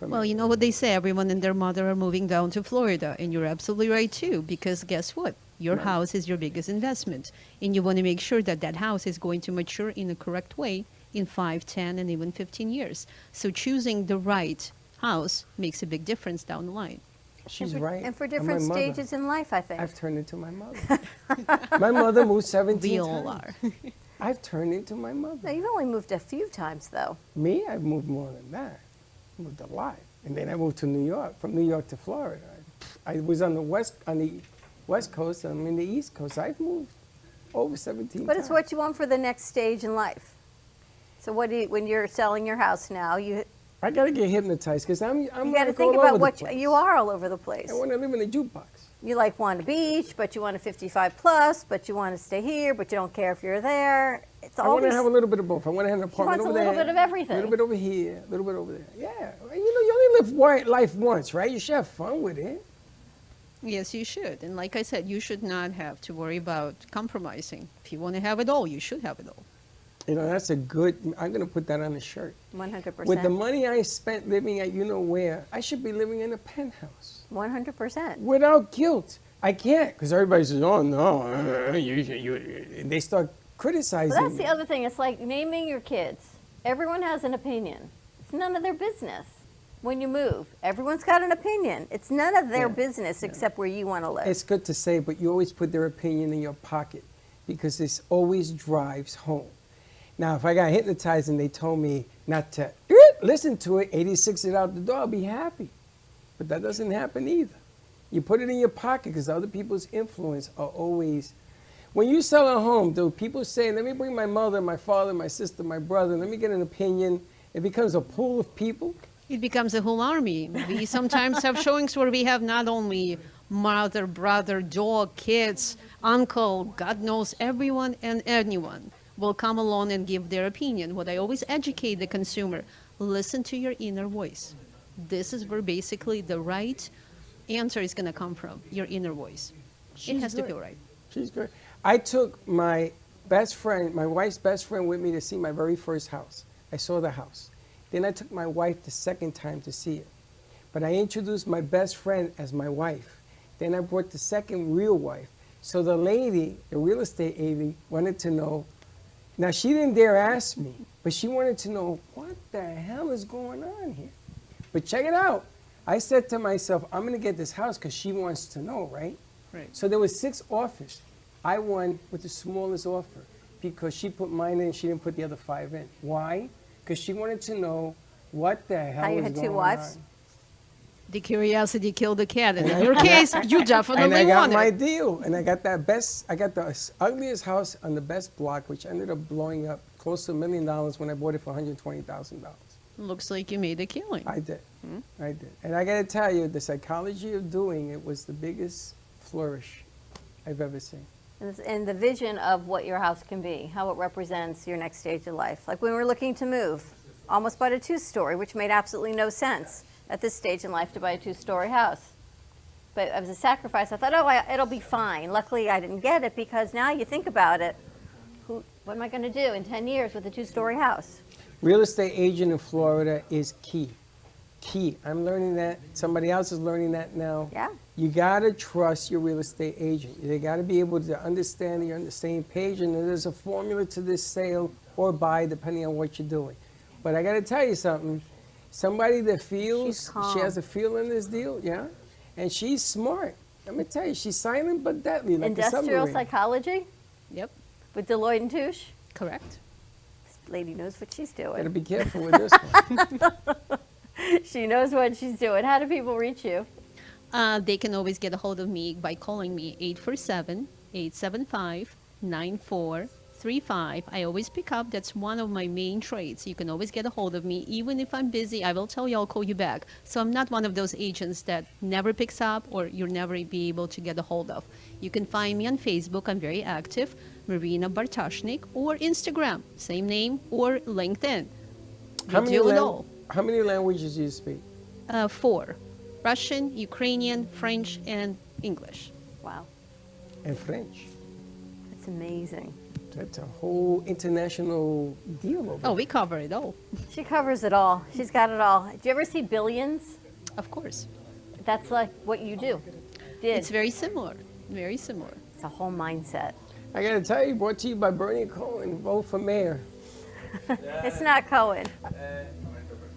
Well, you know what they say, everyone and their mother are moving down to Florida, and you're absolutely right too, because guess what? Your Right. house is your biggest investment, and you want to make sure that that house is going to mature in the correct way in 5, 10, and even 15 years. So choosing the right house makes a big difference down the line. She's and for, right. And for I'm different my mother. stages in life, I think. I've turned into my mother. My mother moved 17 We all times. are. I've turned into my No, mother. you've only moved a few times, though. Me, I've moved more than that. I moved a lot. And then I moved to New York, from New York to Florida. I was on the west coast, I'm in the east coast. I've moved over 17 But times. it's what you want for the next stage in life. So what do you, when you're selling your house now, you I gotta get hypnotized because I'm got to like think all about over what the place. you are all over the place. I want to live in a jukebox. You want a beach, but you want a 55 plus, but you want to stay here, but you don't care if you're there. It's I all want to these, have a little bit of both. I want to have an apartment wants a over little there. bit of everything. A little bit over here, a little bit over there. Yeah. You know, you only live life once, right? You should have fun with it. Yes, you should. And like I said, you should not have to worry about compromising. If you want to have it all, you should have it all. You know, that's a good, I'm going to put that on a shirt. 100%. With the money I spent living at you know where, I should be living in a penthouse. 100%. Without guilt. I can't, because everybody says, oh, no, and they start criticizing Well, that's me. the other thing. It's like naming your kids. Everyone has an opinion. It's none of their business. When you move, everyone's got an opinion. It's none of their business except where you want to live. It's good to say, but you always put their opinion in your pocket because this always drives home. Now, if I got hypnotized and they told me not to listen to it, 86 it out the door, I'll be happy. But that doesn't happen either. You put it in your pocket because other people's influence are always. When you sell a home, do people say, let me bring my mother, my father, my sister, my brother, let me get an opinion? It becomes a pool of people. It becomes a whole army. We sometimes have showings where we have not only mother, brother, dog, kids, uncle, God knows, everyone and anyone will come along and give their opinion. What I always educate the consumer, listen to your inner voice. This is where basically the right answer is going to come from, your inner voice. It has to feel right. She's good. I took my best friend, my wife's best friend with me to see my very first house. I saw the house. Then I took my wife the second time to see it. But I introduced my best friend as my wife. Then I brought the second real wife. So the lady, the real estate agent, wanted to know. Now, she didn't dare ask me, but she wanted to know, what the hell is going on here? But check it out. I said to myself, I'm going to get this house because she wants to know, right? Right. So there was 6 offers. I won with the smallest offer because she put mine in, she didn't put the other 5 in. Why? Because she wanted to know what the hell How you was had going 2 wives? on. The curiosity killed the cat. And in your case, you definitely And I got won my it. deal. And I got the ugliest house on the best block, which ended up blowing up close to $1 million when I bought it for $120,000. Looks like you made a killing. I did. I did. And I got to tell you, the psychology of doing it was the biggest flourish I've ever seen. And the vision of what your house can be, how it represents your next stage of life. Like when we were looking to move, almost bought a 2-story, which made absolutely no sense at this stage in life to buy a 2-story house. But as a sacrifice, I thought, it'll be fine. Luckily, I didn't get it because now you think about it, what am I going to do in 10 years with a 2-story house? Real estate agent in Florida is key. Key. I'm learning that. Somebody else is learning that now. Yeah. You got to trust your real estate agent. They got to be able to understand that you're on the same page and there's a formula to this sale or buy depending on what you're doing. But I got to tell you something. Somebody that feels she has a feel in this deal, yeah? And she's smart. Let me tell you, she's silent but deadly, like a Industrial submarine. psychology? Yep. With Deloitte and Touche? Correct. This lady knows what she's doing. Gotta be careful with this one. She knows what she's doing. How do people reach you? They can always get a hold of me by calling me 847-875-9435. I always pick up. That's one of my main traits. You can always get a hold of me. Even if I'm busy, I will tell you I'll call you back. So I'm not one of those agents that never picks up or you'll never be able to get a hold of. You can find me on Facebook. I'm very active. Marina Bartoshnik, or Instagram, same name, or LinkedIn. How We do it all. How many languages do you speak? 4. Russian, Ukrainian, French, and English. Wow. And French. That's amazing. That's a whole international deal over Oh, we cover it all. She covers it all. She's got it all. Do you ever see Billions? Of course. That's like what you do. Did. It's very similar. Very similar. It's a whole mindset. I gotta tell you, brought to you by Bernie Cohen. Vote for mayor. It's not Cohen.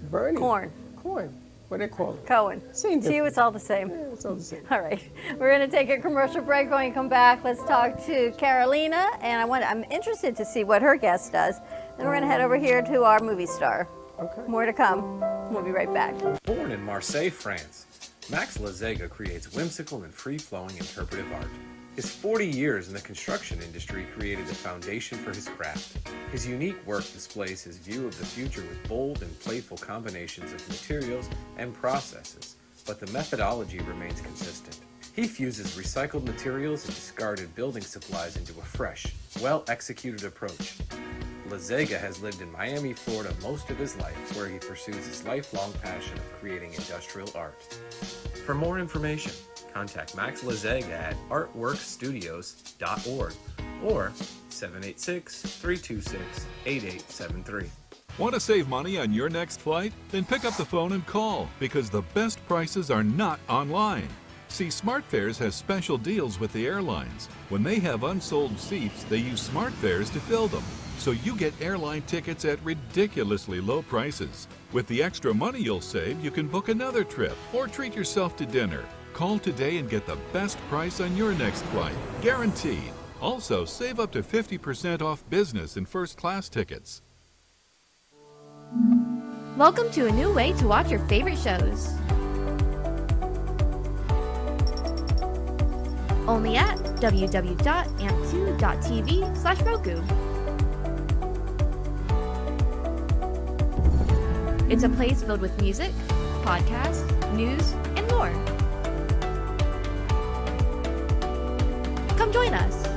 Bernie. Corn. Corn. What do they call it? Cohen. Same To you, difference. it's all the same. Yeah, it's all the same. All right. We're going to take a commercial break. When we come back, let's talk to Carolina. And I'm interested to see what her guest does. Then we're going to head over here to our movie star. Okay. More to come. We'll be right back. Born in Marseille, France, Max Lazega creates whimsical and free-flowing interpretive art. His 40 years in the construction industry created the foundation for his craft. His unique work displays his view of the future with bold and playful combinations of materials and processes, but the methodology remains consistent. He fuses recycled materials and discarded building supplies into a fresh, well-executed approach. Lazega has lived in Miami, Florida most of his life, where he pursues his lifelong passion of creating industrial art. For more information, contact Max Lazega at artworkstudios.org or 786-326-8873. Want to save money on your next flight? Then pick up the phone and call, because the best prices are not online. See, SmartFares has special deals with the airlines. When they have unsold seats, they use SmartFares to fill them. So you get airline tickets at ridiculously low prices. With the extra money you'll save, you can book another trip or treat yourself to dinner. Call today and get the best price on your next flight. Guaranteed. Also, save up to 50% off business and first class tickets. Welcome to a new way to watch your favorite shows. Only at www.amp2.tv/Roku. It's a place filled with music, podcasts, news, and more. Come join us.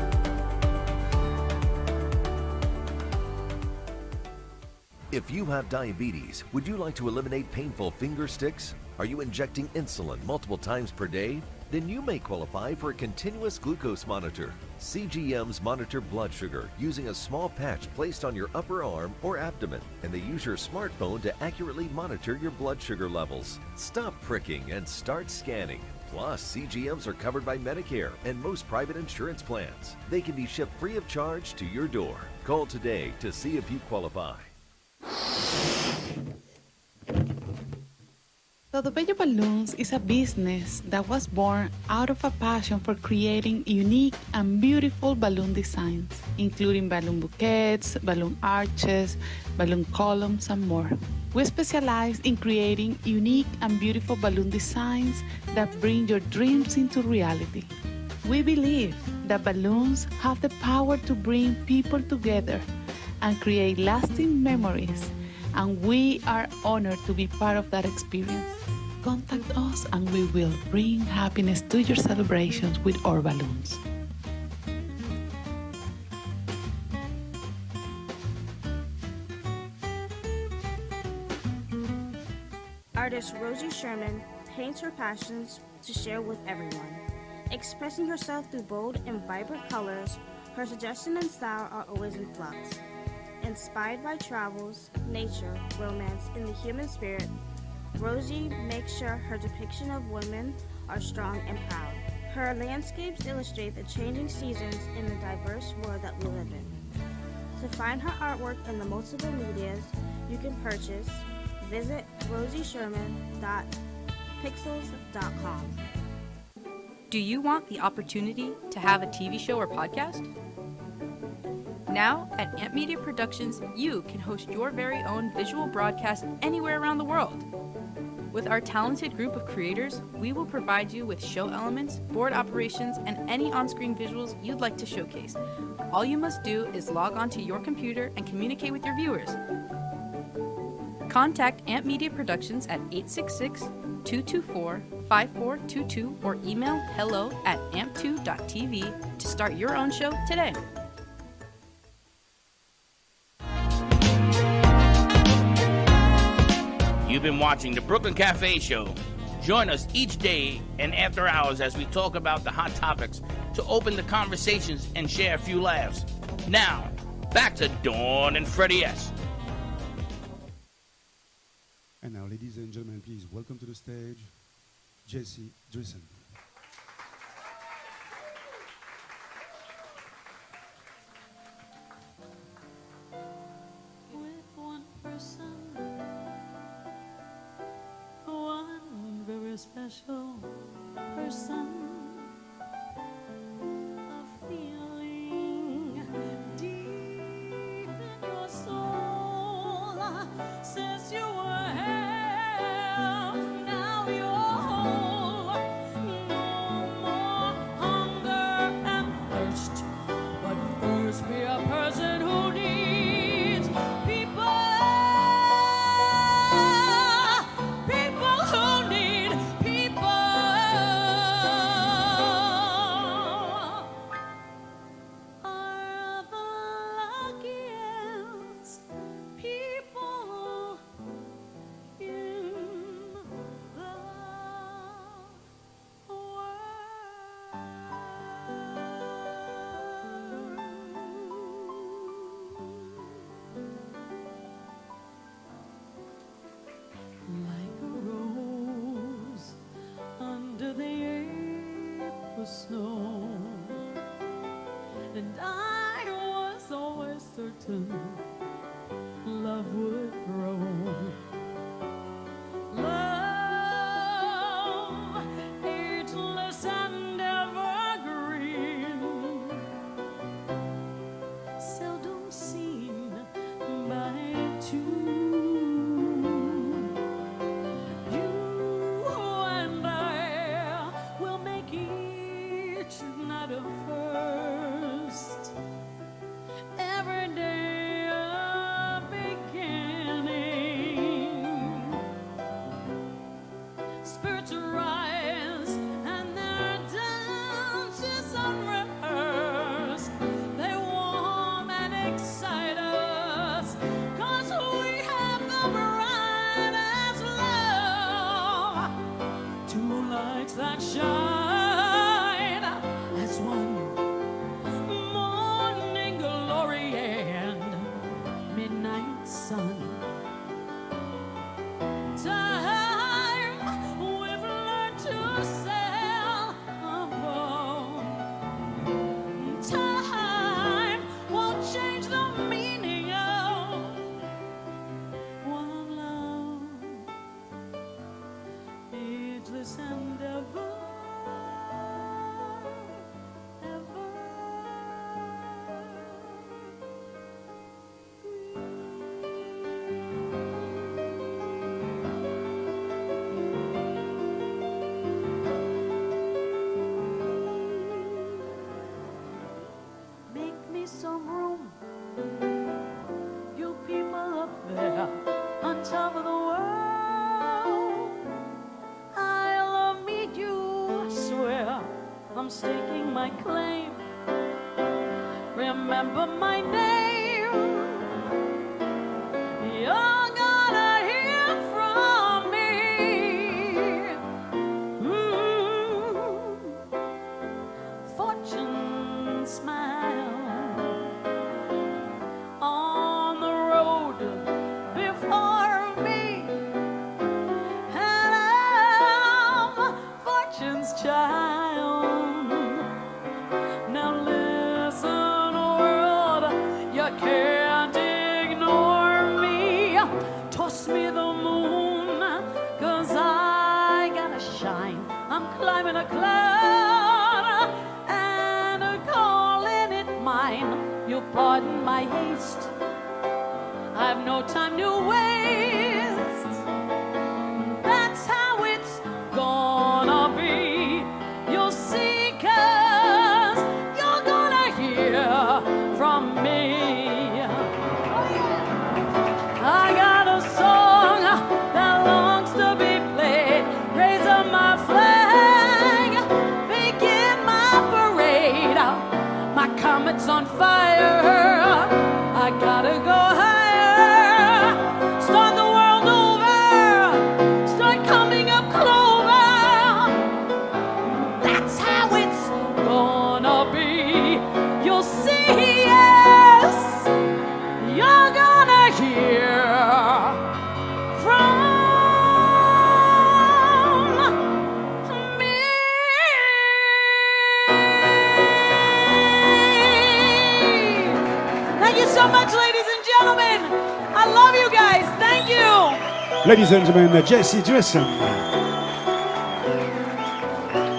If you have diabetes, would you like to eliminate painful finger sticks? Are you injecting insulin multiple times per day? Then you may qualify for a continuous glucose monitor. CGMs monitor blood sugar using a small patch placed on your upper arm or abdomen, and they use your smartphone to accurately monitor your blood sugar levels. Stop pricking and start scanning. Plus, CGMs are covered by Medicare and most private insurance plans. They can be shipped free of charge to your door. Call today to see if you qualify. Todo Bello Balloons is a business that was born out of a passion for creating unique and beautiful balloon designs, including balloon bouquets, balloon arches, balloon columns, and more. We specialize in creating unique and beautiful balloon designs that bring your dreams into reality. We believe that balloons have the power to bring people together and create lasting memories, and we are honored to be part of that experience. Contact us and we will bring happiness to your celebrations with our balloons. Artist Rosie Sherman paints her passions to share with everyone. Expressing herself through bold and vibrant colors, her suggestion and style are always in flux. Inspired by travels, nature, romance, and the human spirit, Rosie makes sure her depiction of women are strong and proud. Her landscapes illustrate the changing seasons in the diverse world that we live in. To find her artwork in the multiple medias you can purchase, visit rosiesherman.pixels.com. Do you want the opportunity to have a TV show or podcast? Now, at Amp Media Productions, you can host your very own visual broadcast anywhere around the world. With our talented group of creators, we will provide you with show elements, board operations, and any on-screen visuals you'd like to showcase. All you must do is log onto your computer and communicate with your viewers. Contact Amp Media Productions at 866-224-5422 or email hello@amp2.tv to start your own show today. You've been watching the Brooklyn Cafe Show. Join us each day and after hours as we talk about the hot topics to open the conversations and share a few laughs. Now, back to Dawn and Freddie S. And now, ladies and gentlemen, please welcome to the stage, Jesse Dreesen. With one person, one very special person, a feeling deep in your soul since you were half, now you're whole. No more hunger and thirst, but first be a person who needs people. People who need people are the luckiest people in the world. And I was always certain love would grow. Love, ageless and evergreen, seldom seen by two. You and I will make each night a first, every day a beginning. Spirits rise and their dance is unrehearsed. They warm and excite us, 'cause we have the brightest love. Two lights that shine as one, morning glory and midnight sun. Time we've learned to sail above. Time won't change the meaning of one love, ageless and ever. Make me some room, you people up there on top of the world. I'll meet you, I swear, I'm staking my claim. Remember my name, you're gonna hear from me. Fortune smile on the road before me, and I'm fortune's child. Now listen, world, you can't ignore me. Toss me the moon, 'cause I gotta shine. I'm climbing a cloud and calling it mine. You'll pardon my haste, I've no time to waste. That's how it's gonna be. You'll see, 'cause you're gonna hear from me. I got a song that longs to be played. Raise up my flag, begin my parade. My comet's on fire, I gotta go higher. Start the world over, start coming up clover. That's how it's gonna be. You'll see, yes, you're gonna hear from me. Thank you so much, ladies and gentlemen. I love you guys. Thank you. Ladies and gentlemen, Jesse Drisson.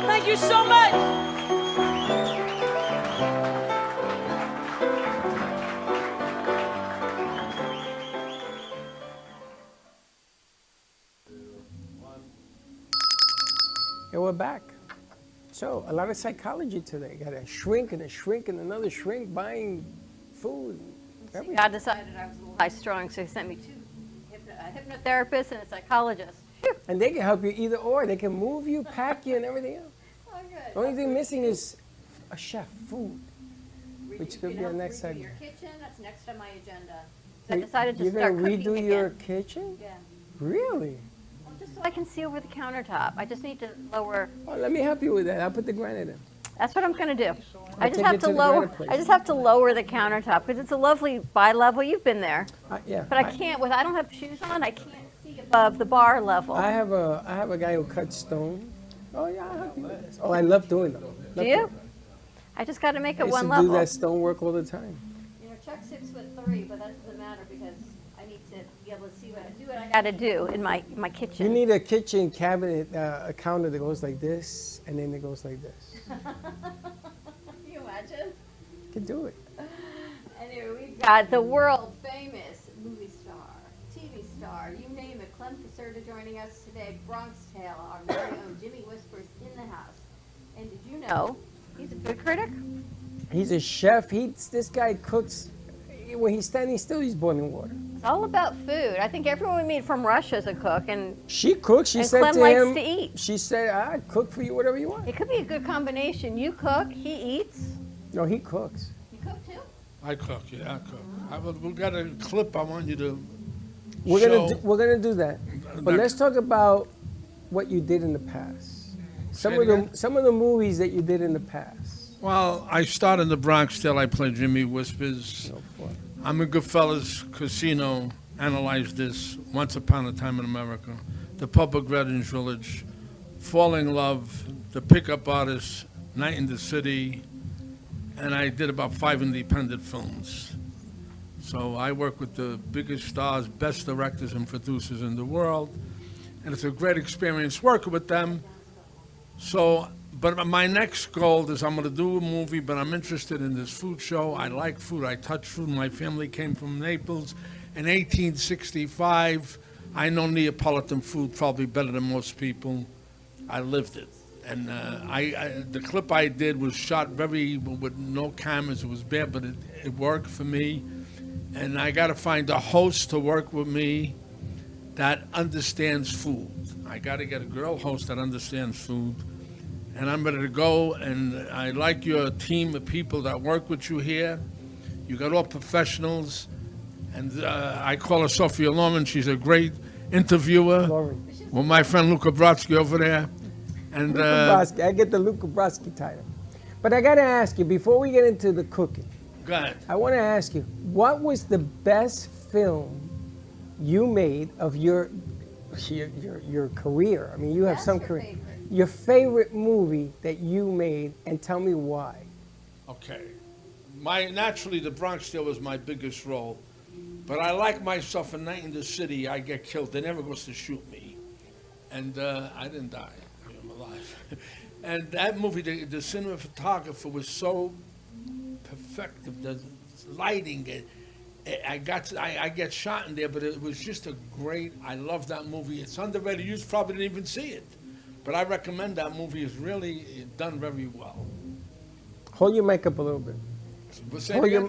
Thank you so much. And we're back. So, a lot of psychology today. Got a shrink and another shrink buying food. Everything. God decided I was a little high strung, so he sent me two, a hypnotherapist and a psychologist. Phew. And they can help you either or. They can move you, pack you, and everything else. Oh, good. The only thing missing is a chef, food, which could be our next Redo segment. your kitchen, that's next on my agenda. So I decided to You're start gonna cooking redo your again. kitchen? Yeah. Really? Well, just so I can see over the countertop. I just need to lower. Oh, let me help you with that. I'll put the granite in. That's what I'm going to do. I I'll just take have it to to the lower. granite place. I just have to lower the countertop because it's a lovely bi-level. You've been there. Yeah. But I can't. I don't have shoes on. I can't see above the bar level. I have a guy who cuts stone. Oh yeah, I'll help you with this. Oh, I love doing them. Do you? I just got to make I it used one to level. do that stonework all the time. You know, Chuck's 6'3", but that doesn't matter because I need to be able to see what I got to do in my kitchen. You need a kitchen cabinet, a counter that goes like this, and then it goes like this. Can you imagine? You can do it. Anyway, we've got the world famous movie star, TV star, you name it, Clem Caserta joining us today. Bronx Tale, our very own Jimmy Whispers in the house. And did you know he's a food critic? He's a chef. This guy cooks. When he's standing still, he's boiling water. It's all about food. I think everyone we meet from Russia is a cook, and She cooks. She and said Clem to likes him, to eat. She said, "I cook for you, whatever you want." It could be a good combination. You cook, he eats. No, he cooks. You cook too? I cook, yeah, I cook. We've got a clip I want you to We're show. gonna do that. But let's talk about what you did in the past. Some of the movies that you did in the past. Well, I started in the Bronx Tale. I played Jimmy Whispers. I'm in Goodfellas Casino. Analyzed this. Once Upon a Time in America. The Public Residence Village. Falling in Love. The Pickup Artist. Night in the City. And I did about 5 independent films. So I work with the biggest stars, best directors and producers in the world. And it's a great experience working with them. So, but my next goal is I'm going to do a movie, but I'm interested in this food show. I like food. I touch food. My family came from Naples. In 1865, I know Neapolitan food probably better than most people. I lived it. And the clip I did was shot with no cameras. It was bad, but it worked for me. And I got to find a host to work with me that understands food. I got to get a girl host that understands food. And I'm ready to go. And I like your team of people that work with you here. You got all professionals. And I call her Sophia Loren. She's a great interviewer. With my friend Luca Brodsky over there. And Luca Brodsky. I get the Luca Brodsky title. But I got to ask you, before we get into the cooking, go ahead. I want to ask you, what was the best film you made of your career? I mean, you have some career. Your favorite movie that you made, and tell me why. Okay. Naturally, the Bronx Tale was my biggest role. But I like myself in Night in the City. I get killed. They never goes to shoot me. And I didn't die. I'm alive. And that movie, the cinematographer was so perfective. The lighting, I get shot in there, but it was just a great, I love that movie. It's underrated. You probably didn't even see it. But I recommend that movie. It's really done very well. Hold your mic up a little bit.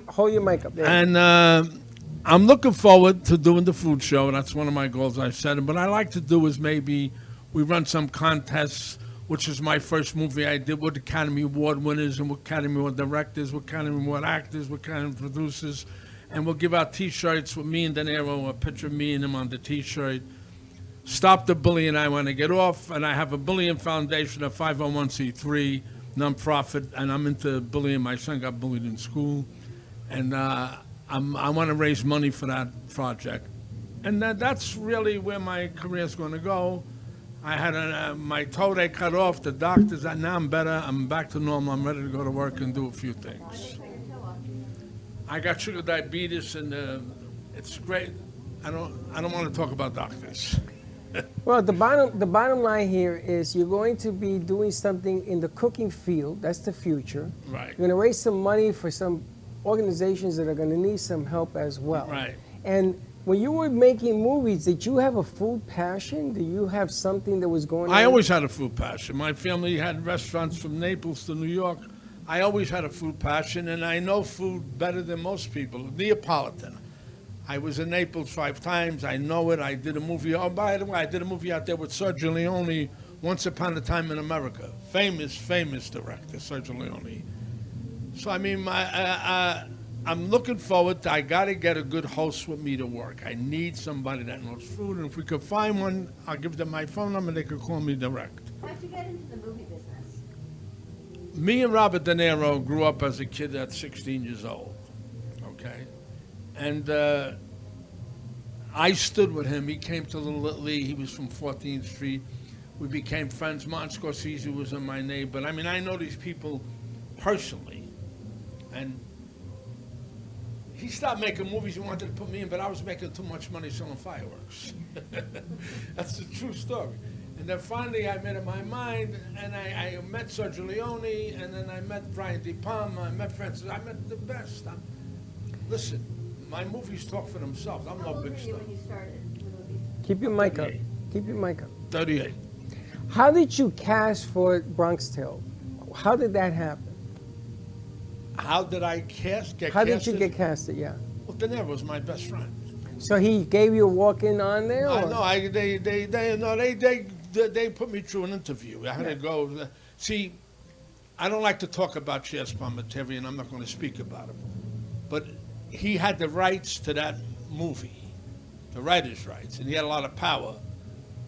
Hold your mic up. There. And I'm looking forward to doing the food show. That's one of my goals I set. But I like to do is maybe we run some contests, which is my first movie I did with Academy Award winners and with Academy Award directors, with Academy Award actors, with Academy producers. And we'll give out T-shirts with me and De Niro, a picture of me and him on the T-shirt. Stop the Bullying. I want to get off. And I have a bullying foundation, a 501c3 nonprofit, and I'm into bullying. My son got bullied in school. And I want to raise money for that project. And that's really where my career is going to go. I had my toe they cut off. The doctors, now I'm better. I'm back to normal. I'm ready to go to work and do a few things. I got sugar diabetes, and it's great. I don't want to talk about doctors. Well, the bottom line here is you're going to be doing something in the cooking field. That's the future. Right. You're going to raise some money for some organizations that are going to need some help as well. Right. And when you were making movies, did you have a food passion? Did you have something that was going on? I always had a food passion. My family had restaurants from Naples to New York. I always had a food passion, and I know food better than most people. Neapolitan. I was in Naples 5 times. I know it. I did a movie. Oh, by the way, I did a movie out there with Sergio Leone, Once Upon a Time in America. Famous director, Sergio Leone. So, I mean, I'm looking forward to, I got to get a good host with me to work. I need somebody that knows food, and if we could find one, I'll give them my phone number, they could call me direct. How'd you get into the movie business? Me and Robert De Niro grew up as a kid at 16 years old, okay? And I stood with him. He came to Little Italy. He was from 14th Street. We became friends. Martin Scorsese was in my neighbor. I mean, I know these people personally. And he stopped making movies. He wanted to put me in, but I was making too much money selling fireworks. That's the true story. And then finally I made up my mind, and I met Sergio Leone, and then I met Brian De Palma, I met Francis, I met the best. Listen, my movies talk for themselves. I'm no big star. Keep your mic up. Keep your mic up. 38. How did you cast for Bronx Tale? How did that happen? How did I How did you get casted? Yeah. Well, De Niro was my best friend. So he gave you a walk-in on there? I or? know. They put me through an interview. I had to go. See, I don't like to talk about Chaz Palminteri, and I'm not going to speak about him. But he had the rights to that movie, the writer's rights, and he had a lot of power.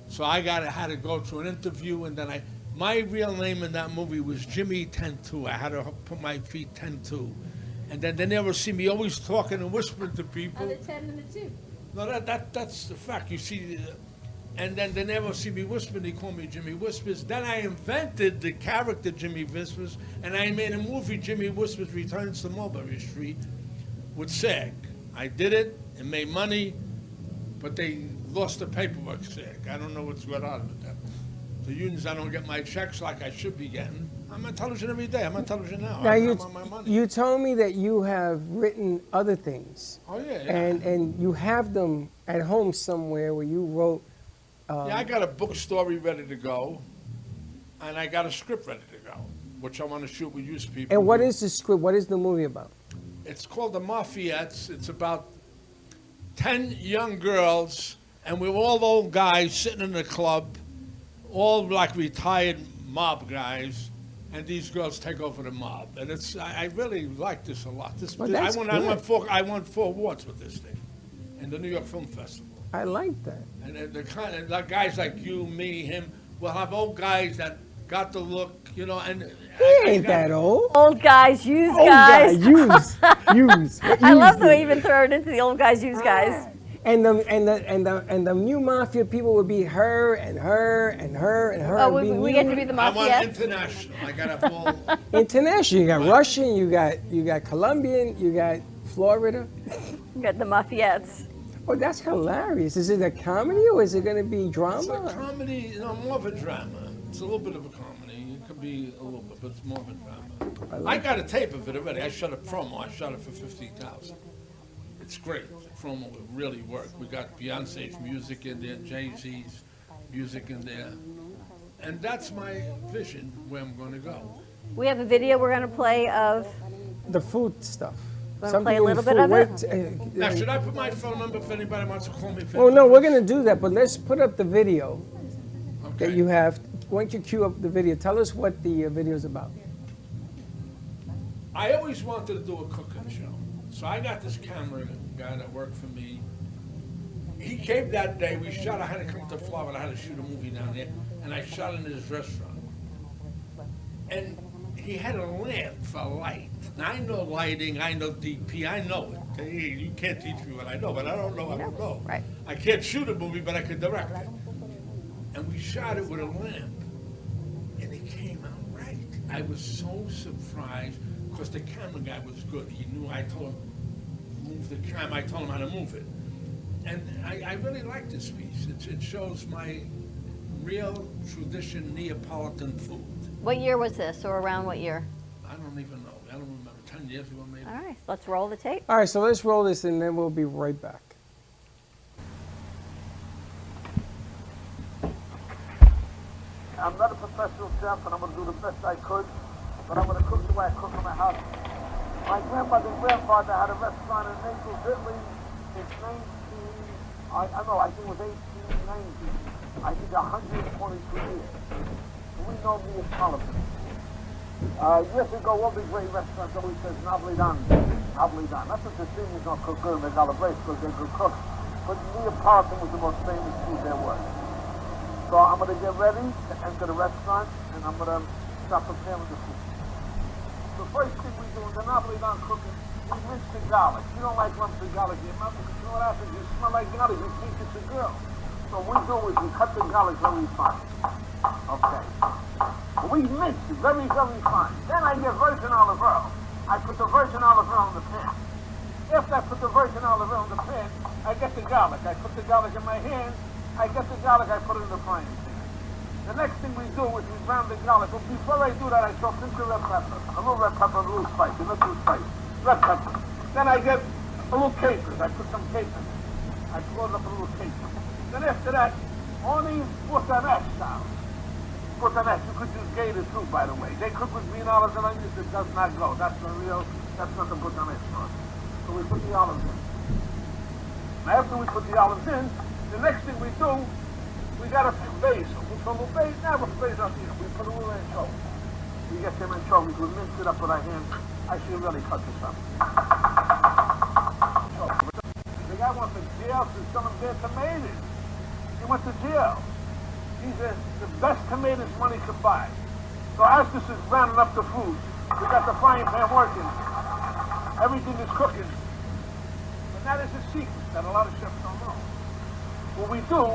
So I had to go through an interview, and then my real name in that movie was Jimmy 10-2. I had to put my feet 10-2. And then they never see me always talking and whispering to people. Oh, the 10 and the 2. No, that's the fact. You see, and then they never see me whispering. They call me Jimmy Whispers. Then I invented the character Jimmy Whispers, and I made a movie, Jimmy Whispers Returns to Mulberry Street, with SAG. I did it and made money, but they lost the paperwork, SAG. I don't know what's going on with them. The unions, I don't get my checks like I should be getting. I'm on television every day. I'm on television now. Now I'm on my money. you told me that you have written other things. Oh, yeah. And you have them at home somewhere where you wrote. Yeah, I got a book story ready to go, and I got a script ready to go, which I want to shoot with you people. And what is the script? What is the movie about? It's called The Mafiettes. It's about 10 young girls, and we're all old guys sitting in a club, all like retired mob guys, and these girls take over the mob. And I really like this a lot. I won 4 awards with this thing in the New York Film Festival. I like that. And the kind of like guys like you, me, him, will have old guys that got the look, you know, and he ain't that old. Old guys, used Old guys. Use. I love the way you even throw it into the old guys, used guys. And the new mafia people would be her and her and her and her. Oh, we get to be the mafia. I want international. I got a full international. You got Russian. You got Colombian. You got Florida. You got the Mafiettes. Oh, that's hilarious. Is it a comedy or is it going to be drama? It's a comedy, more of a drama. It's a little bit of a comedy. It could be a little bit, but it's more of a drama. I got a tape of it already. I shot a promo. I shot it for $50,000. It's great. The promo would really work. We got Beyonce's music in there, Jay-Z's music in there. And that's my vision where I'm going to go. We have a video we're going to play of the food stuff. Want to play a little bit of it? Now, should I put my phone number if anybody wants to call me? Well, no, we're going to do that, but let's put up the video that you have. Why don't you cue up the video? Tell us what the video is about. I always wanted to do a cooking show. So I got this camera guy that worked for me. He came that day. We shot. I had to come to Florida. I had to shoot a movie down there. And I shot in his restaurant. And he had a lamp for light. Now, I know lighting, I know DP, I know it. Hey, you can't teach me what I know, but I don't know, I don't know. Right. I can't shoot a movie, but I can direct it. And we shot it with a lamp, and it came out right. I was so surprised, because the camera guy was good. He knew. I told him, move the camera. I told him how to move it. And I really like this piece. It shows my real tradition Neapolitan food. What year was this, or around what year? I don't even know. I don't remember. 10 years ago, maybe. All right, let's roll the tape. All right, so let's roll this, and then we'll be right back. I'm not a professional chef, and I'm going to do the best I could, but I'm going to cook the way I cook in my house. My grandmother and grandfather had a restaurant in Naples, Italy. It's I think it was 1890. I think 122 years. We know Neapolitan. Years ago, all the great restaurants always says Napolitan. That's what the Sicilians don't cook good in the Calabrese because they're good cooks. But Neapolitan was the most famous food there was. So I'm going to get ready to enter the restaurant, and I'm going to start preparing the food. The first thing we do in the Napolitan cooking, we mince the garlic. You don't like lumps of garlic in your mouth because you know what happens? You smell like garlic, you think it's a girl. So what we do is we cut the garlic very fine. Okay. We mince it very, very fine. Then I get virgin olive oil. I put the virgin olive oil in the pan. After I put the virgin olive oil in the pan, I get the garlic. I put the garlic in my hand. I get the garlic, I put it in the frying pan. The next thing we do is we brown the garlic. But before I do that, I throw a pinch of red pepper. A little red pepper, a little spicy, not too spicy. Red pepper. Then I get a little capers. I put some capers. I float up a little caper. Then after that, only butanesh sauce. Butanesh, you could use gator too, by the way. They cook with green olives and onions, it does not go. That's not the butanesh sauce. So we put the olives in. Now after we put the olives in, the next thing we do, we got a basil. We put a little basil, now we'll basil up here. We put a little anchovies. We get them anchovies, we mince it up with our hands. I should really cut this up. The guy went to jail for selling bad tomatoes. He went to jail. These are the best tomatoes money could buy. So as this is rounding up the food, we got the frying pan working. Everything is cooking. And that is a secret that a lot of chefs don't know. What we do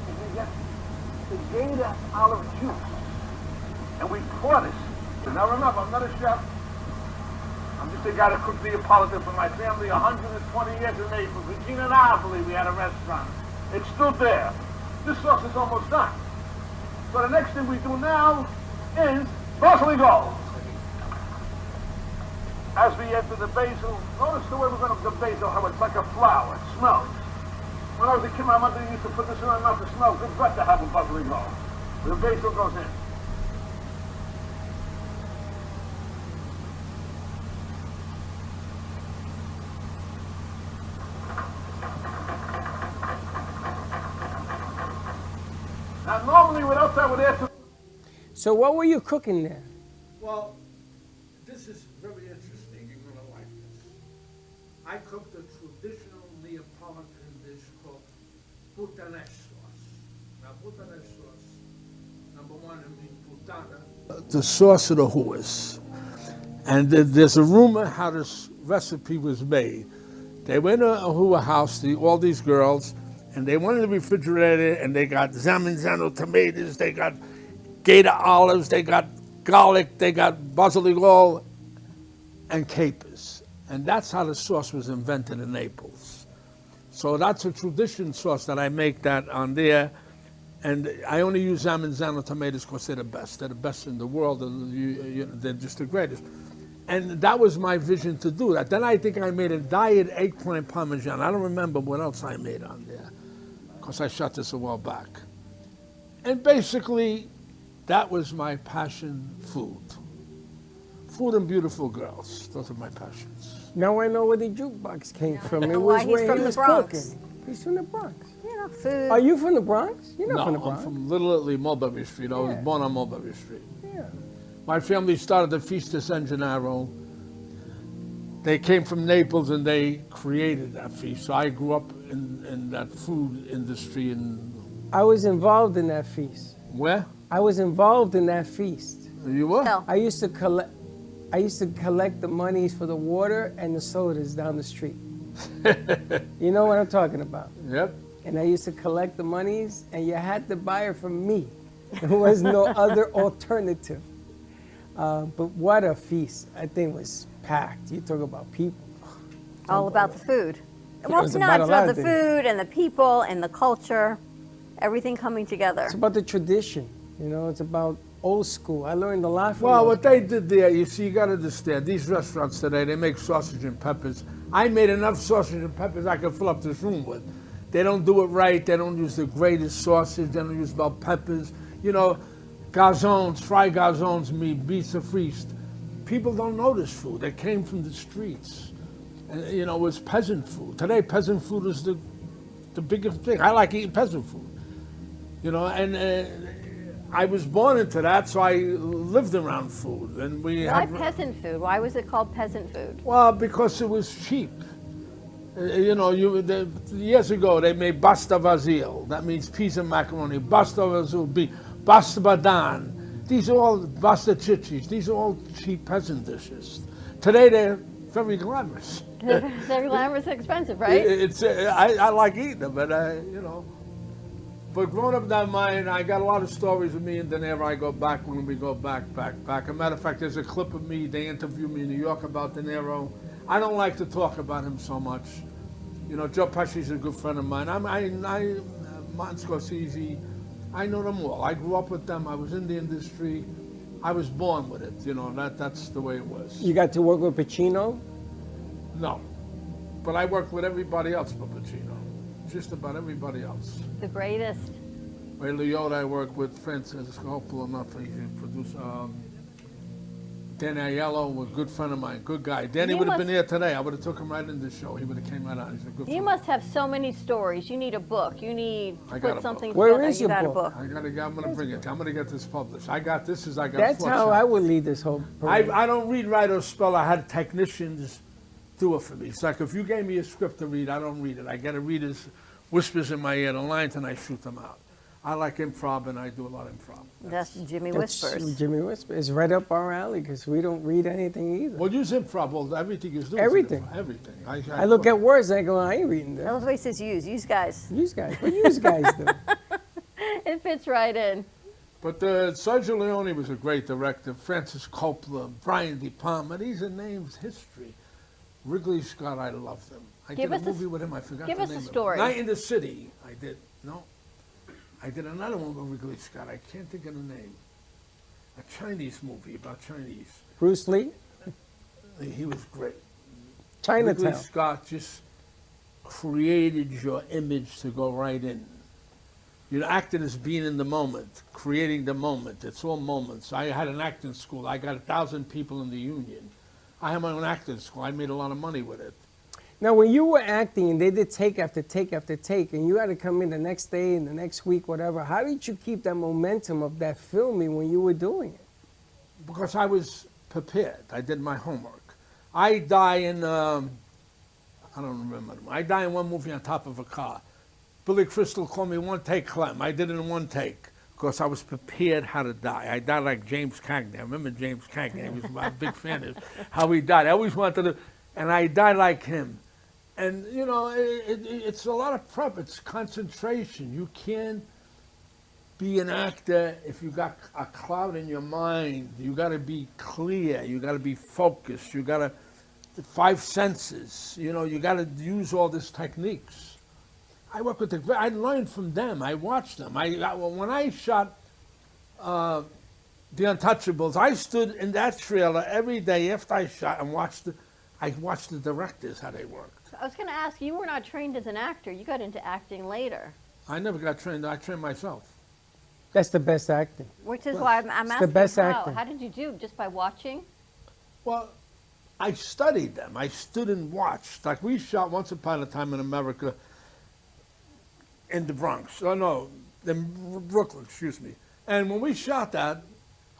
is we get the gator olive juice and we pour this. Now remember, I'm not a chef. I'm just a guy that cooked Neapolitan for my family 120 years in Naples. Regina Napoli, we had a restaurant. It's still there. This sauce is almost done. So the next thing we do now is broccoli gold. As we enter the basil, notice the way we're going to the basil, how it's like a flower. It smells. When I was a kid, my mother used to put this in my mouth. It smells good breath to have a broccoli gold. The basil goes in. Now, normally, what else I would add to... So what were you cooking there? Well, this is very interesting. You're going to like this. I cooked a traditional Neapolitan dish called puttanesque sauce. Now, puttanesque sauce, number one, it means puttana. The sauce of the horse. And there's a rumor how this recipe was made. They went to a Hua house, all these girls, and they went in the refrigerator and they got Zamenzano tomatoes, they got gator olives, they got garlic, they got basilico and capers. And that's how the sauce was invented in Naples. So that's a tradition sauce that I make that on there. And I only use Zamenzano tomatoes because they're the best. They're the best in the world. They're just the greatest. And that was my vision to do that. Then I think I made a diet eggplant parmesan. I don't remember what else I made on there because I shot this a while back. And basically, that was my passion, food. Food and beautiful girls. Those are my passions. Now I know where the jukebox came from. It why was he's where from he the was Bronx. cooking. He's from the Bronx. You know, food. Are you from the Bronx? You're not No, from the Bronx. I'm from Little Italy, Mulberry Street. I was Yeah. born on Mulberry Street. Yeah. My family started the Feast of San Gennaro. They came from Naples and they created that feast. So I grew up in that food industry. I was involved in that feast. Where? I was involved in that feast. You were? No. I used to collect the monies for the water and the sodas down the street. You know what I'm talking about? Yep. And I used to collect the monies, and you had to buy it from me. There was no other alternative. But what a feast. That thing was packed. You talk about people. All about the food. It Well, was it's about not. a It's lot about of the things. food and the people and the culture, everything coming together. It's about the tradition. You know, it's about old school. I learned a lot from Well, those what they did there, you see, you got to understand, these restaurants today, they make sausage and peppers. I made enough sausage and peppers I could fill up this room with. They don't do it right. They don't use the greatest sausage. They don't use bell peppers. You know, garzones, fried garzones, meat, pizza friest. People don't know this food. They came from the streets. And, you know, it was peasant food. Today, peasant food is the biggest thing. I like eating peasant food. You know, and I was born into that, so I lived around food. And we Why had, peasant food? Why was it called peasant food? well, because it was cheap. You know, years ago they made pasta vazil. That means peas and macaroni. Pasta vazil, pasta badan. These are all pasta chichis. These are all cheap peasant dishes. Today they're very glamorous. They're glamorous and expensive, right? I like eating them, but you know. But growing up down mine, I got a lot of stories of me and De Niro. I go back when we go back. As a matter of fact, there's a clip of me. They interviewed me in New York about De Niro. I don't like to talk about him so much. You know, Joe Pesci's a good friend of mine. Martin Scorsese, I know them all. I grew up with them. I was in the industry. I was born with it. You know, that's the way it was. You got to work with Pacino? No, but I worked with everybody else but Pacino. Just about everybody else. The greatest. Ray Liotta, I worked with Francis Coppola, not he's a producer. Danny Aiello, a good friend of mine, good guy. Danny would have been here today. I would have took him right in the show. He would have came right out. He's a good friend. You must have so many stories. You need a book. You need to put something Where together. is You your got a book? book. I'm going to bring it. I'm going to get this published. I got this. I got. That's how I would lead this whole parade. I don't read, write, or spell. I had technicians do it for me. It's like if you gave me a script to read, I don't read it. I get a reader's whispers in my ear, the lines, and I shoot them out. I like improv, and I do a lot of improv. That's Jimmy That's Whispers. Jimmy Whispers. It's right up our alley because we don't read anything either. Well, use improv. Well, everything is doing Everything. Everything. I look at words and I go, I ain't reading this. That's why he says use. Use guys. Use guys. What use guys do? It fits right in. But Sergio Leone was a great director. Francis Coppola, Brian De Palma. These are names, history. Ridley Scott, I love them. I did a movie with him. I forgot the name of it. Give us a story. Night in the City. I did. No. I did another one with Ridley Scott. I can't think of the name. A Chinese movie about Chinese. Bruce Lee? He was great. Chinatown. Ridley Scott just created your image to go right in. You're acting as being in the moment, creating the moment. It's all moments. I had an acting school. I got 1,000 people in the union. I had my own acting school. I made a lot of money with it. Now, when you were acting and they did take after take after take, and you had to come in the next day and the next week, whatever, how did you keep that momentum of that filming when you were doing it? Because I was prepared. I did my homework. I die in, I don't remember. I die in one movie on top of a car. Billy Crystal called me one take, Clem. I did it in one take because I was prepared how to die. I died like James Cagney. I remember James Cagney. I was a big fan of how he died. I always wanted to, and I died like him. And, you know, it's a lot of prep. It's concentration. You can't be an actor if you got a cloud in your mind. You got to be clear. You got to be focused. You got to, 5 senses. You know, you got to use all these techniques. I work with I learned from them. I watched them. When I shot The Untouchables, I stood in that trailer every day after I shot and watched the directors, how they worked. I was going to ask, you were not trained as an actor. You got into acting later. I never got trained. I trained myself. That's the best acting. Which is why I'm It's asking the best how. acting. How did you do? Just by watching? Well, I studied them. I stood and watched. Like we shot Once Upon a Time in America in the Bronx. Oh, no, in Brooklyn, excuse me. And when we shot that,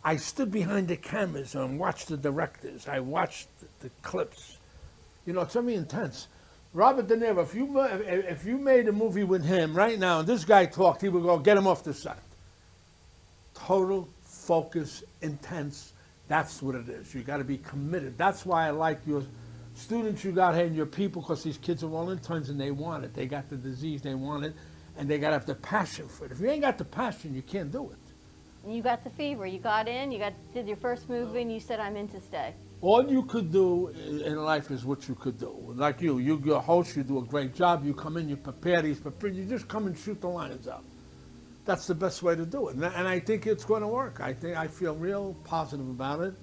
I stood behind the cameras and watched the directors. I watched the clips. You know, it's very intense. Robert De Niro, if you made a movie with him right now and this guy talked, he would go, get him off the set. Total focus, intense. That's what it is. You got to be committed. That's why I like your students you got here and your people, because these kids are all interns and they want it. They got the disease, they want it, and they got to have the passion for it. If you ain't got the passion, you can't do it. You got the fever. You got in, did your first movie, and you said, I'm in to stay. All you could do in life is what you could do. Like you're a host, you do a great job, you come in, you prepare, you just come and shoot the lines out. That's the best way to do it. And I think it's going to work. I feel real positive about it.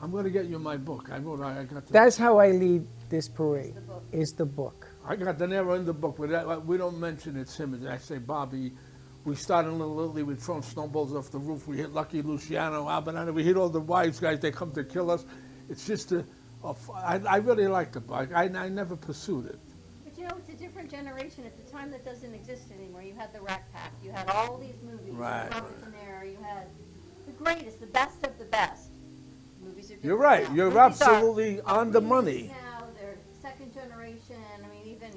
I'm going to get you my book. I got That's how I lead this parade, is the book. I got De Niro in the book, but we don't mention it's him. I say, Bobby, we started in Little Italy, we thrown snowballs off the roof, we hit Lucky Luciano, Albinano, we hit all the wise guys, they come to kill us. It's just I really like the book. I never pursued it. But you know, it's a different generation. It's a time that doesn't exist anymore. You had the Rat Pack. You had all these movies. Right. Robert De Niro. You had the greatest, the best of the best. Movies are different You're right. now. You're Movies absolutely are on the money. Now they're second generation. I mean, even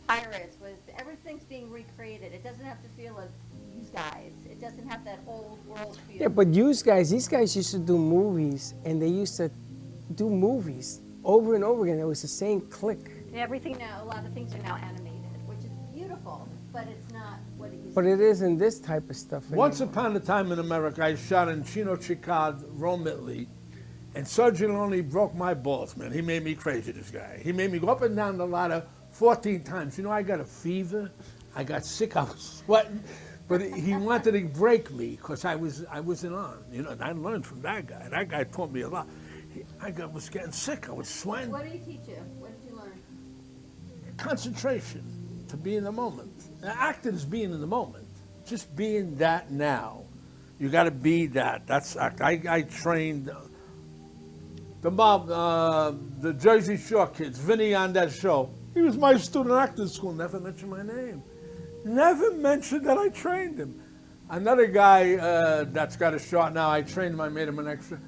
Pirates everything's being recreated. It doesn't have to feel like these guys. It doesn't have that old world feel. Yeah, but these guys used to do movies, and they used to do movies over and over again. It was the same click. And everything now, a lot of things are now animated, which is beautiful. But it's not what it used But to it be. isn't this type of stuff Once anymore. upon a time in America, I shot in Chino Chicard, Rome, Italy, and Sergio Leone broke my balls, man. He made me crazy, this guy. He made me go up and down the ladder 14 times. You know, I got a fever. I got sick. I was sweating. But he wanted to break me because I wasn't on. You know, and I learned from that guy. That guy taught me a lot. Was getting sick. I was sweating. What did he teach you? What did you learn? Concentration, to be in the moment. Now, acting is being in the moment. Just being that now. You got to be that. That's act. I trained the Jersey Shore kids, Vinny on that show. He was my student acting school. Never mentioned my name. Never mentioned that I trained him. Another guy that's got a shot now, I trained him, I made him an extra.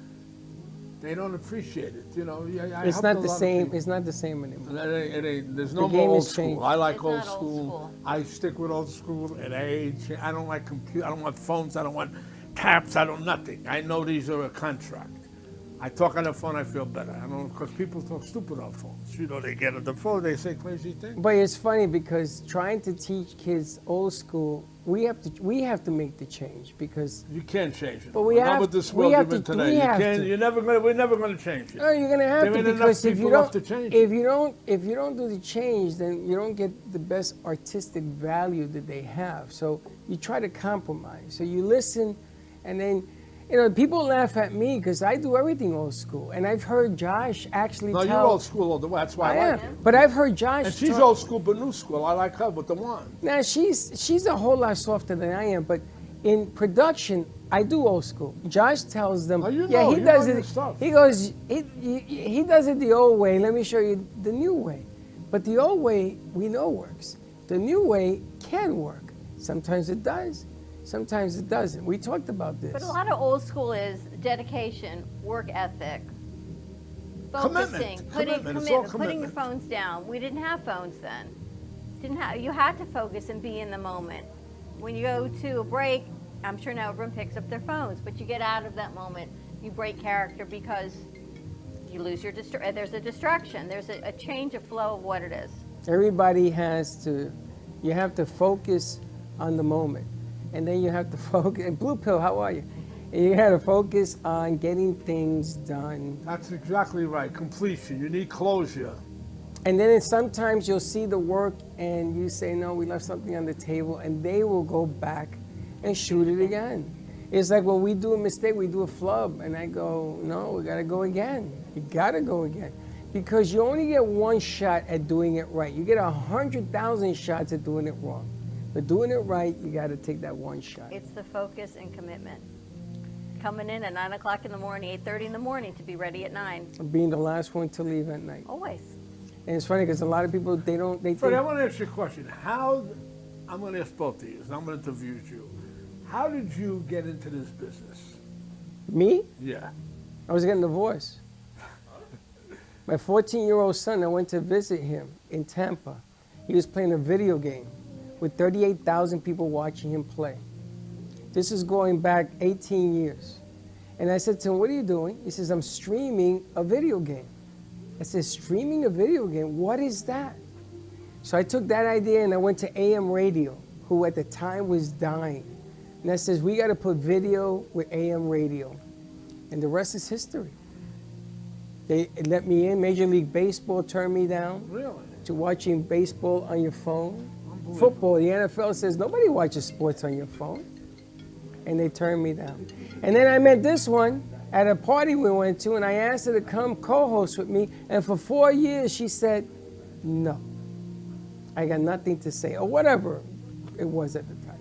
They don't appreciate it, you know. It's not the same. It's not the same anymore. It ain't. There's The no game more old has school. changed. I like It's old not old school. school. I stick with old school and age. I don't like computer. I don't want phones. I don't want taps. I don't nothing. I know these are a contract. I talk on the phone, I feel better. I don't, because people talk stupid on phones. You know, they get on the phone, they say crazy things. But it's funny because trying to teach kids old school, we have to make the change because you can't change it. But we Not have with this we world have you're in to. today. We You have can't. to. We're never going to change it. No, you're gonna have There to ain't enough because if you people left don't, to change if you don't do the change, then you don't get the best artistic value that they have. So you try to compromise. So you listen, and then, you know, people laugh at me because I do everything old school, and I've heard Josh actually No, tell. you're old school, old. That's why I like am. it. But I've heard Josh. And she's talk- old school, but new school. I like her with the wand. Now she's a whole lot softer than I am, but in production, I do old school. Josh tells them, you yeah, know, he you does know your it. stuff. He goes, he does it the old way. Let me show you the new way. But the old way we know works. The new way can work. Sometimes it does. Sometimes it doesn't. We talked about this. But a lot of old school is dedication, work ethic, focusing, Commitment. It's all putting your commitment. phones down. We didn't have phones then. You had to focus and be in the moment. When you go to a break, I'm sure now everyone picks up their phones, but you get out of that moment. You break character because you lose your there's a distraction. There's a change of flow of what it is. Everybody has to. You have to focus on the moment, and then you have to focus. And Blue Pill, how are you? And you got to focus on getting things done. That's exactly right. Completion. You need closure. And then sometimes you'll see the work and you say, no, we left something on the table, and they will go back and shoot it again. It's like when we do a mistake, we do a flub, and I go, no, we gotta go again. You gotta go again. Because you only get one shot at doing it right. You get 100,000 shots at doing it wrong. But doing it right, you gotta take that one shot. It's the focus and commitment. Coming in at 9 o'clock in the morning, 8:30 in the morning to be ready at 9. Being the last one to leave at night. Always. And it's funny because a lot of people, they Freddie, I think, want to ask you a question. I'm going to ask both of you, and I'm going to interview you. How did you get into this business? me? Yeah. I was getting divorced. My 14-year-old son, I went to visit him in Tampa. He was playing a video game with 38,000 people watching him play. This is going back 18 years. And I said to him, what are you doing? He says, I'm streaming a video game. I said, streaming a video game? What is that? So I took that idea and I went to AM radio, who at the time was dying. And I says, we got to put video with AM radio. And the rest is history. They let me in. Major League Baseball turned me down. Really? To watching baseball on your phone. Football, the NFL says nobody watches sports on your phone. And they turned me down. And then I met this one at a party we went to, and I asked her to come co-host with me. And for 4 years, she said, no. I got nothing to say, or whatever it was at the time.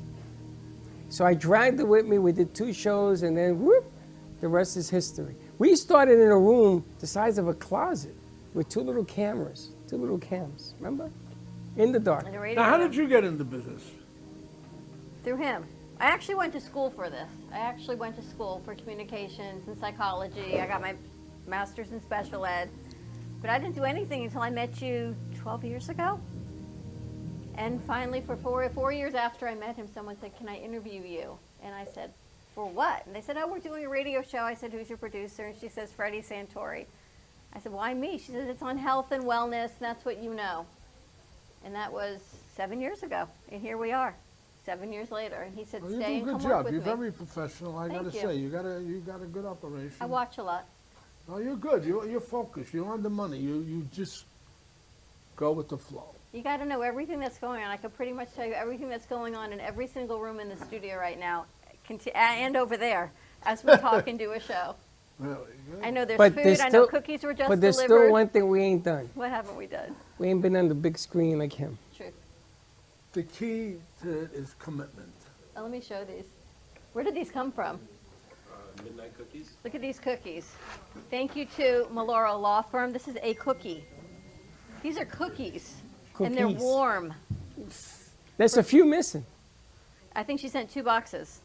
So I dragged her with me. We did 2 shows, and then whoop, the rest is history. We started in a room the size of a closet with 2 little cameras, 2 little cams, remember? In the dark. Now, how did you get into business? Through him. I actually went to school for this. I actually went to school for communications and psychology. I got my master's in special ed. But I didn't do anything until I met you 12 years ago. And finally, for 4 years after I met him, someone said, can I interview you? And I said, for what? And they said, oh, we're doing a radio show. I said, who's your producer? And she says, Freddie Santori. I said, why me? She said, it's on health and wellness, and that's what you know. And that was 7 years ago. And here we are, 7 years later. And he said, Well, you stay do and a come good work job. with You're me. very professional. I Thank gotta you. say, you got a good operation. I watch a lot. No, you're good. You're focused. You're on the money. You just go with the flow. You got to know everything that's going on. I could pretty much tell you everything that's going on in every single room in the studio right now, and over there, as we talk and do a show. Really? I know there's But food. there's I know still- cookies were just But there's delivered. still one thing we ain't done. What haven't we done? We ain't been on the big screen like him. True. The key to it is commitment. Oh, let me show these. Where did these come from? Midnight cookies. Look at these cookies. Thank you to Malora Law Firm. This is a cookie. These are cookies. And they're Cookies. warm. There's a few missing. I think she sent 2 boxes.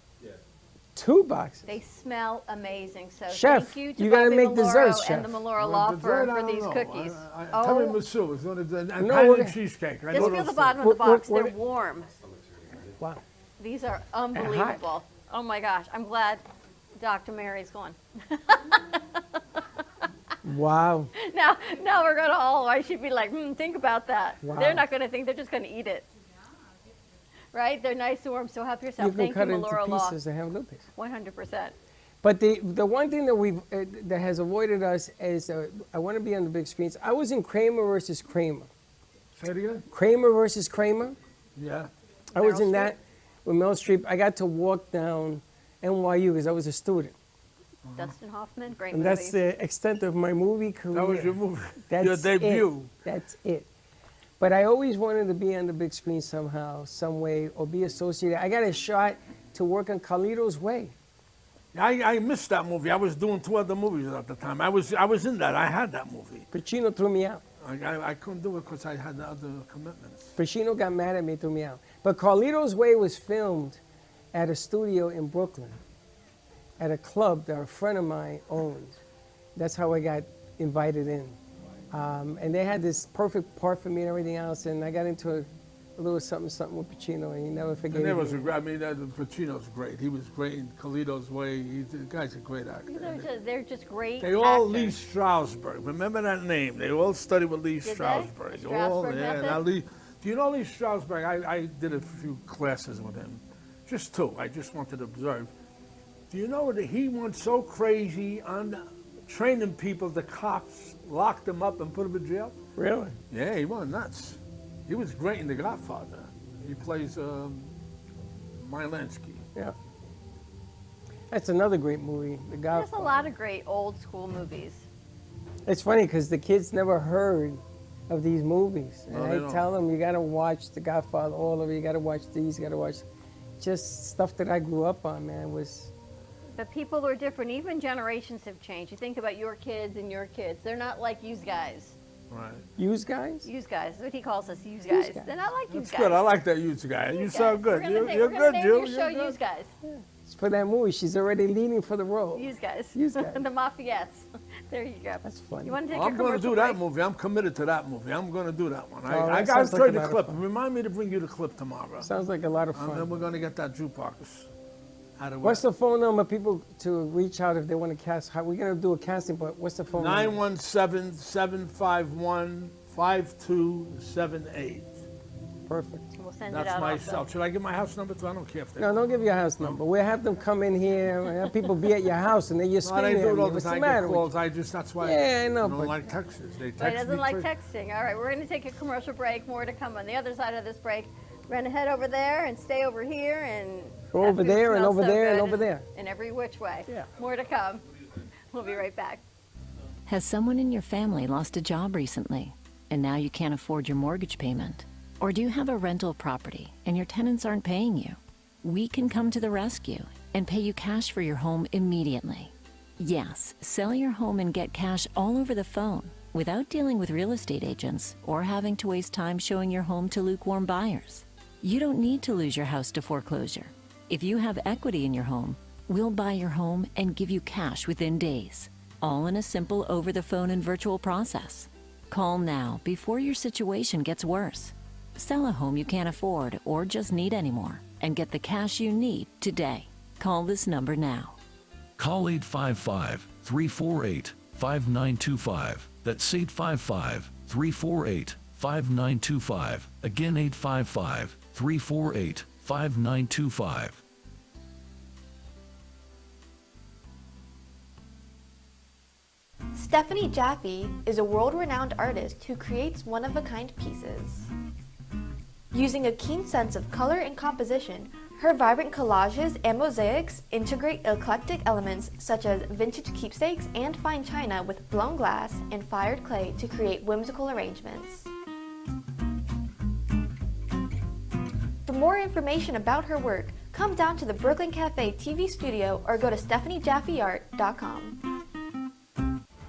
2 boxes. They smell amazing. So Chef, thank you to you gotta Bobby make Maloro desserts, and the Chef. Malora Well, Law dessert, Firm I for don't these know. cookies. Tell me, Masu, it's one of the No, Italian we're- cheesecake. I Just know feel those the bottom of things. the box. what- They're warm. Wow. These are unbelievable. Oh my gosh. I'm glad Dr. Mary's gone. Wow. Now we're going to all, I should be like, think about that. Wow. They're not going to think, they're just going to eat it. Right? They're nice and warm, so help yourself. You can Thank you, cut it into Malora Law. pieces and have little pieces. 100%. But the one thing that we've that has avoided us is I want to be on the big screens. I was in Kramer versus Kramer. Say it again? Kramer versus Kramer. Yeah. I was Meryl in Streep? that with Meryl Streep. I got to walk down NYU because I was a student. Dustin Hoffman, great And movie. that's the extent of my movie career. That was your movie. That's Your debut. It. That's it. But I always wanted to be on the big screen somehow, some way, or be associated. I got a shot to work on Carlito's Way. I missed that movie. I was doing 2 other movies at the time. I was in that. I had that movie. Pacino threw me out. I couldn't do it because I had other commitments. Pacino got mad at me, threw me out. But Carlito's Way was filmed at a studio in Brooklyn, at a club that a friend of mine owned. That's how I got invited in. And they had this perfect part for me and everything else, and I got into a little something with Pacino, and he never forgave And there me. was Pacino's great. He was great in Carlito's Way. The guy's a great actor. They're just great They all actors. Lee Strasberg. Remember that name? They all studied with Lee Did they? Strasberg. The All, Strasberg yeah. method? Now Lee, do you know Lee Strasberg? I did a few classes with him, just 2. I just wanted to observe. Do you know that he went so crazy on training people? The cops locked him up and put him in jail. Really? Yeah, he went nuts. He was great in The Godfather. He plays Mylansky. Yeah. That's another great movie, The There's Godfather. a lot of great old school movies. It's funny because the kids never heard of these movies. And No, they I don't. tell them, you got to watch The Godfather, all of it. You got to watch these, you got to watch just stuff that I grew up on, man, was... But people are different. Even generations have changed. You think about your kids and your kids. They're not like yous guys. Right. Use guys? Yous guys. That's what he calls us, yous guys. guys. They're not like yous That's guys. good. I like that Yous guy. You sound good. You're We're good, gonna name Jill. your show You're Yous good. guys. It's for that movie. She's already leaning for the role. Yous guys. Yous guys. The Mafiettes. There you go. That's funny. You want to take I'm a going to commercial do that break? movie. I'm committed to that movie. I'm going to do that one. Oh, I that got sounds to like show a you the lot of clip. fun. Remind me to bring you the clip tomorrow. Sounds like a lot of And then fun. we're going to get that jukebox out of What's the phone number people to reach out if they want to cast? We're going to do a casting, but what's the phone number? 917-751-5278. Perfect. We'll send it That's out my also. cell. Should I give my house number too? I don't care if they. No, don't give your house number. We'll have them come in here and have people be at your house and they're just No, they screaming do at it me. all the What's the time. matter Get with calls. you? I just that's why. Yeah, I know, I don't but- like texts. They But text he doesn't me like crazy. texting. All right, we're going to take a commercial break. More to come on the other side of this break. We're going to head over there and stay over here and Go that over food there and smells over so there and good over there. in every which way. Yeah. More to come. We'll be right back. Has someone in your family lost a job recently and now you can't afford your mortgage payment? Or do you have a rental property and your tenants aren't paying you? We can come to the rescue and pay you cash for your home immediately. Yes, sell your home and get cash all over the phone without dealing with real estate agents or having to waste time showing your home to lukewarm buyers. You don't need to lose your house to foreclosure. If you have equity in your home, we'll buy your home and give you cash within days, all in a simple over-the-phone and virtual process. Call now before your situation gets worse. Sell a home you can't afford or just need anymore and get the cash you need today. Call this number now. Call 855-348-5925. That's 855-348-5925. 855-348-5925. Again, 855-348-5925. Stephanie Jaffe is a world-renowned artist who creates one-of-a-kind pieces. Using a keen sense of color and composition, her vibrant collages and mosaics integrate eclectic elements such as vintage keepsakes and fine china with blown glass and fired clay to create whimsical arrangements. For more information about her work, come down to the Brooklyn Cafe TV studio or go to StephanieJaffeArt.com.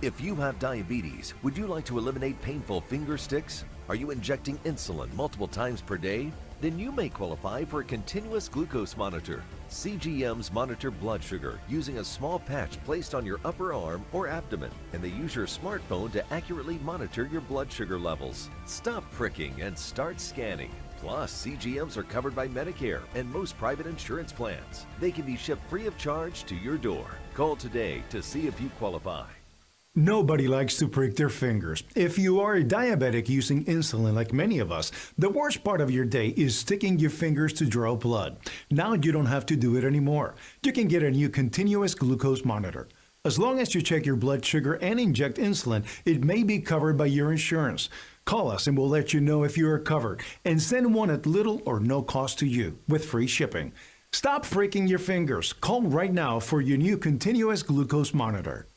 If you have diabetes, would you like to eliminate painful finger sticks? Are you injecting insulin multiple times per day? Then you may qualify for a continuous glucose monitor. CGMs monitor blood sugar using a small patch placed on your upper arm or abdomen, and they use your smartphone to accurately monitor your blood sugar levels. Stop pricking and start scanning. Plus, CGMs are covered by Medicare and most private insurance plans. They can be shipped free of charge to your door. Call today to see if you qualify. Nobody likes to prick their fingers. If you are a diabetic using insulin like many of us, the worst part of your day is sticking your fingers to draw blood. Now you don't have to do it anymore. You can get a new continuous glucose monitor. As long as you check your blood sugar and inject insulin, it may be covered by your insurance. Call us and we'll let you know if you are covered, and send one at little or no cost to you with free shipping. Stop freaking your fingers. Call right now for your new continuous glucose monitor.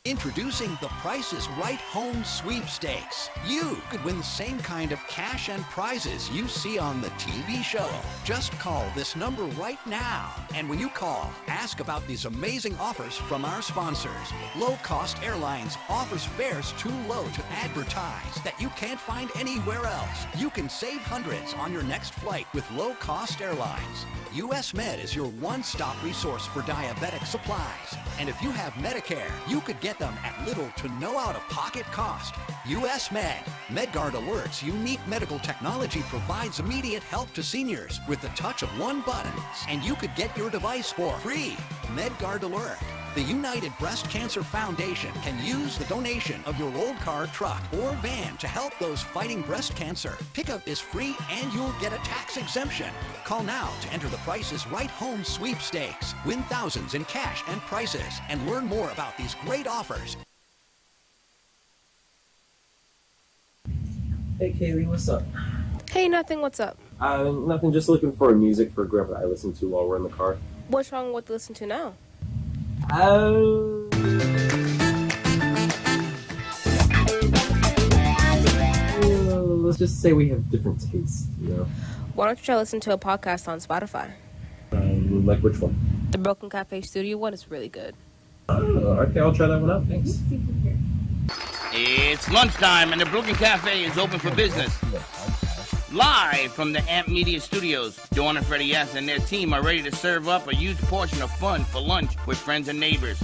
Introducing the Price is Right Home Sweepstakes. You could win the same kind of cash and prizes you see on the TV show. Just call this number right now. And when you call, ask about these amazing offers from our sponsors. Low Cost Airlines offers fares too low to advertise that you can't find anywhere else. You can save hundreds on your next flight with Low Cost Airlines. US Med is your one-stop resource for diabetic supplies. And if you have Medicare, you could get them at little to no out-of-pocket cost. US Med. MedGuard Alert's unique medical technology provides immediate help to seniors with the touch of one button. And you could get your device for free. MedGuard Alert. The United Breast Cancer Foundation can use the donation of your old car, truck, or van to help those fighting breast cancer. Pickup is free and you'll get a tax exemption. Call now to enter the Price is Right Home Sweepstakes. Win thousands in cash and prizes and learn more about these great offers. Hey Kaylee, what's up? Hey, nothing, what's up? Nothing, just looking for music for Grandpa that I listen to while we're in the car. What's wrong with what to listen to now? Let's just say we have different tastes, you know? Why don't you try listening to a podcast on Spotify? Like which one? The Broken Cafe Studio one is really good. Okay, I'll try that one out, thanks. It's lunchtime and the Brooklyn Cafe is open for business. Live from the Amp Media Studios, Dawn and Freddie S. and their team are ready to serve up a huge portion of fun for lunch with friends and neighbors.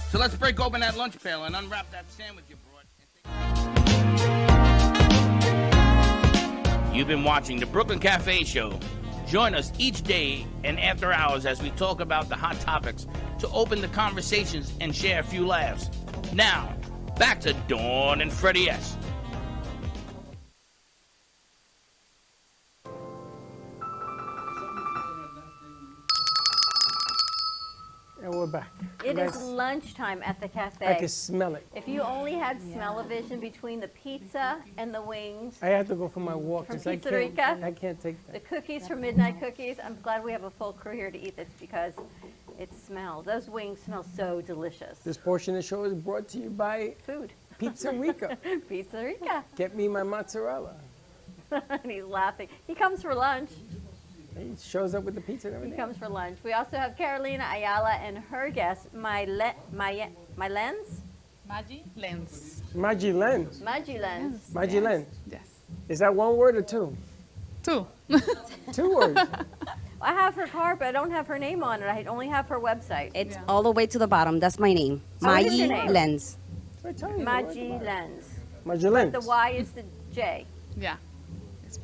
So let's break open that lunch pail and unwrap that sandwich you brought. You've been watching the Brooklyn Cafe Show. Join us each day and after hours as we talk about the hot topics to open the conversations and share a few laughs. Now, back to Dawn and Freddie S. And we're back. It is lunchtime at the cafe. I can smell it. If you only had smell-o-vision between the pizza and the wings. I have to go for my walk from because Pizza Rica, I can't take that. the cookies from Midnight Cookies. I'm glad we have a full crew here to eat this because it smells. Those wings smell so delicious. This portion of the show is brought to you by food. Pizza Rica. Pizza Rica. Get me my mozzarella. And he's laughing. He comes for lunch. He shows up with the pizza and everything. He comes for lunch. We also have Carolina Ayala and her guest, my lens? Maggie Lens. Maggie Lens. Maggie Lens. Maggie Lens. Yes. Is that one word or two? Two. 2 words. I have her card, but I don't have her name on it. I only have her website. It's all the way to the bottom. That's my name. What is Maggie your name? Lens. Maggie Lens. Maggie Lens. The Y is the J. Yeah.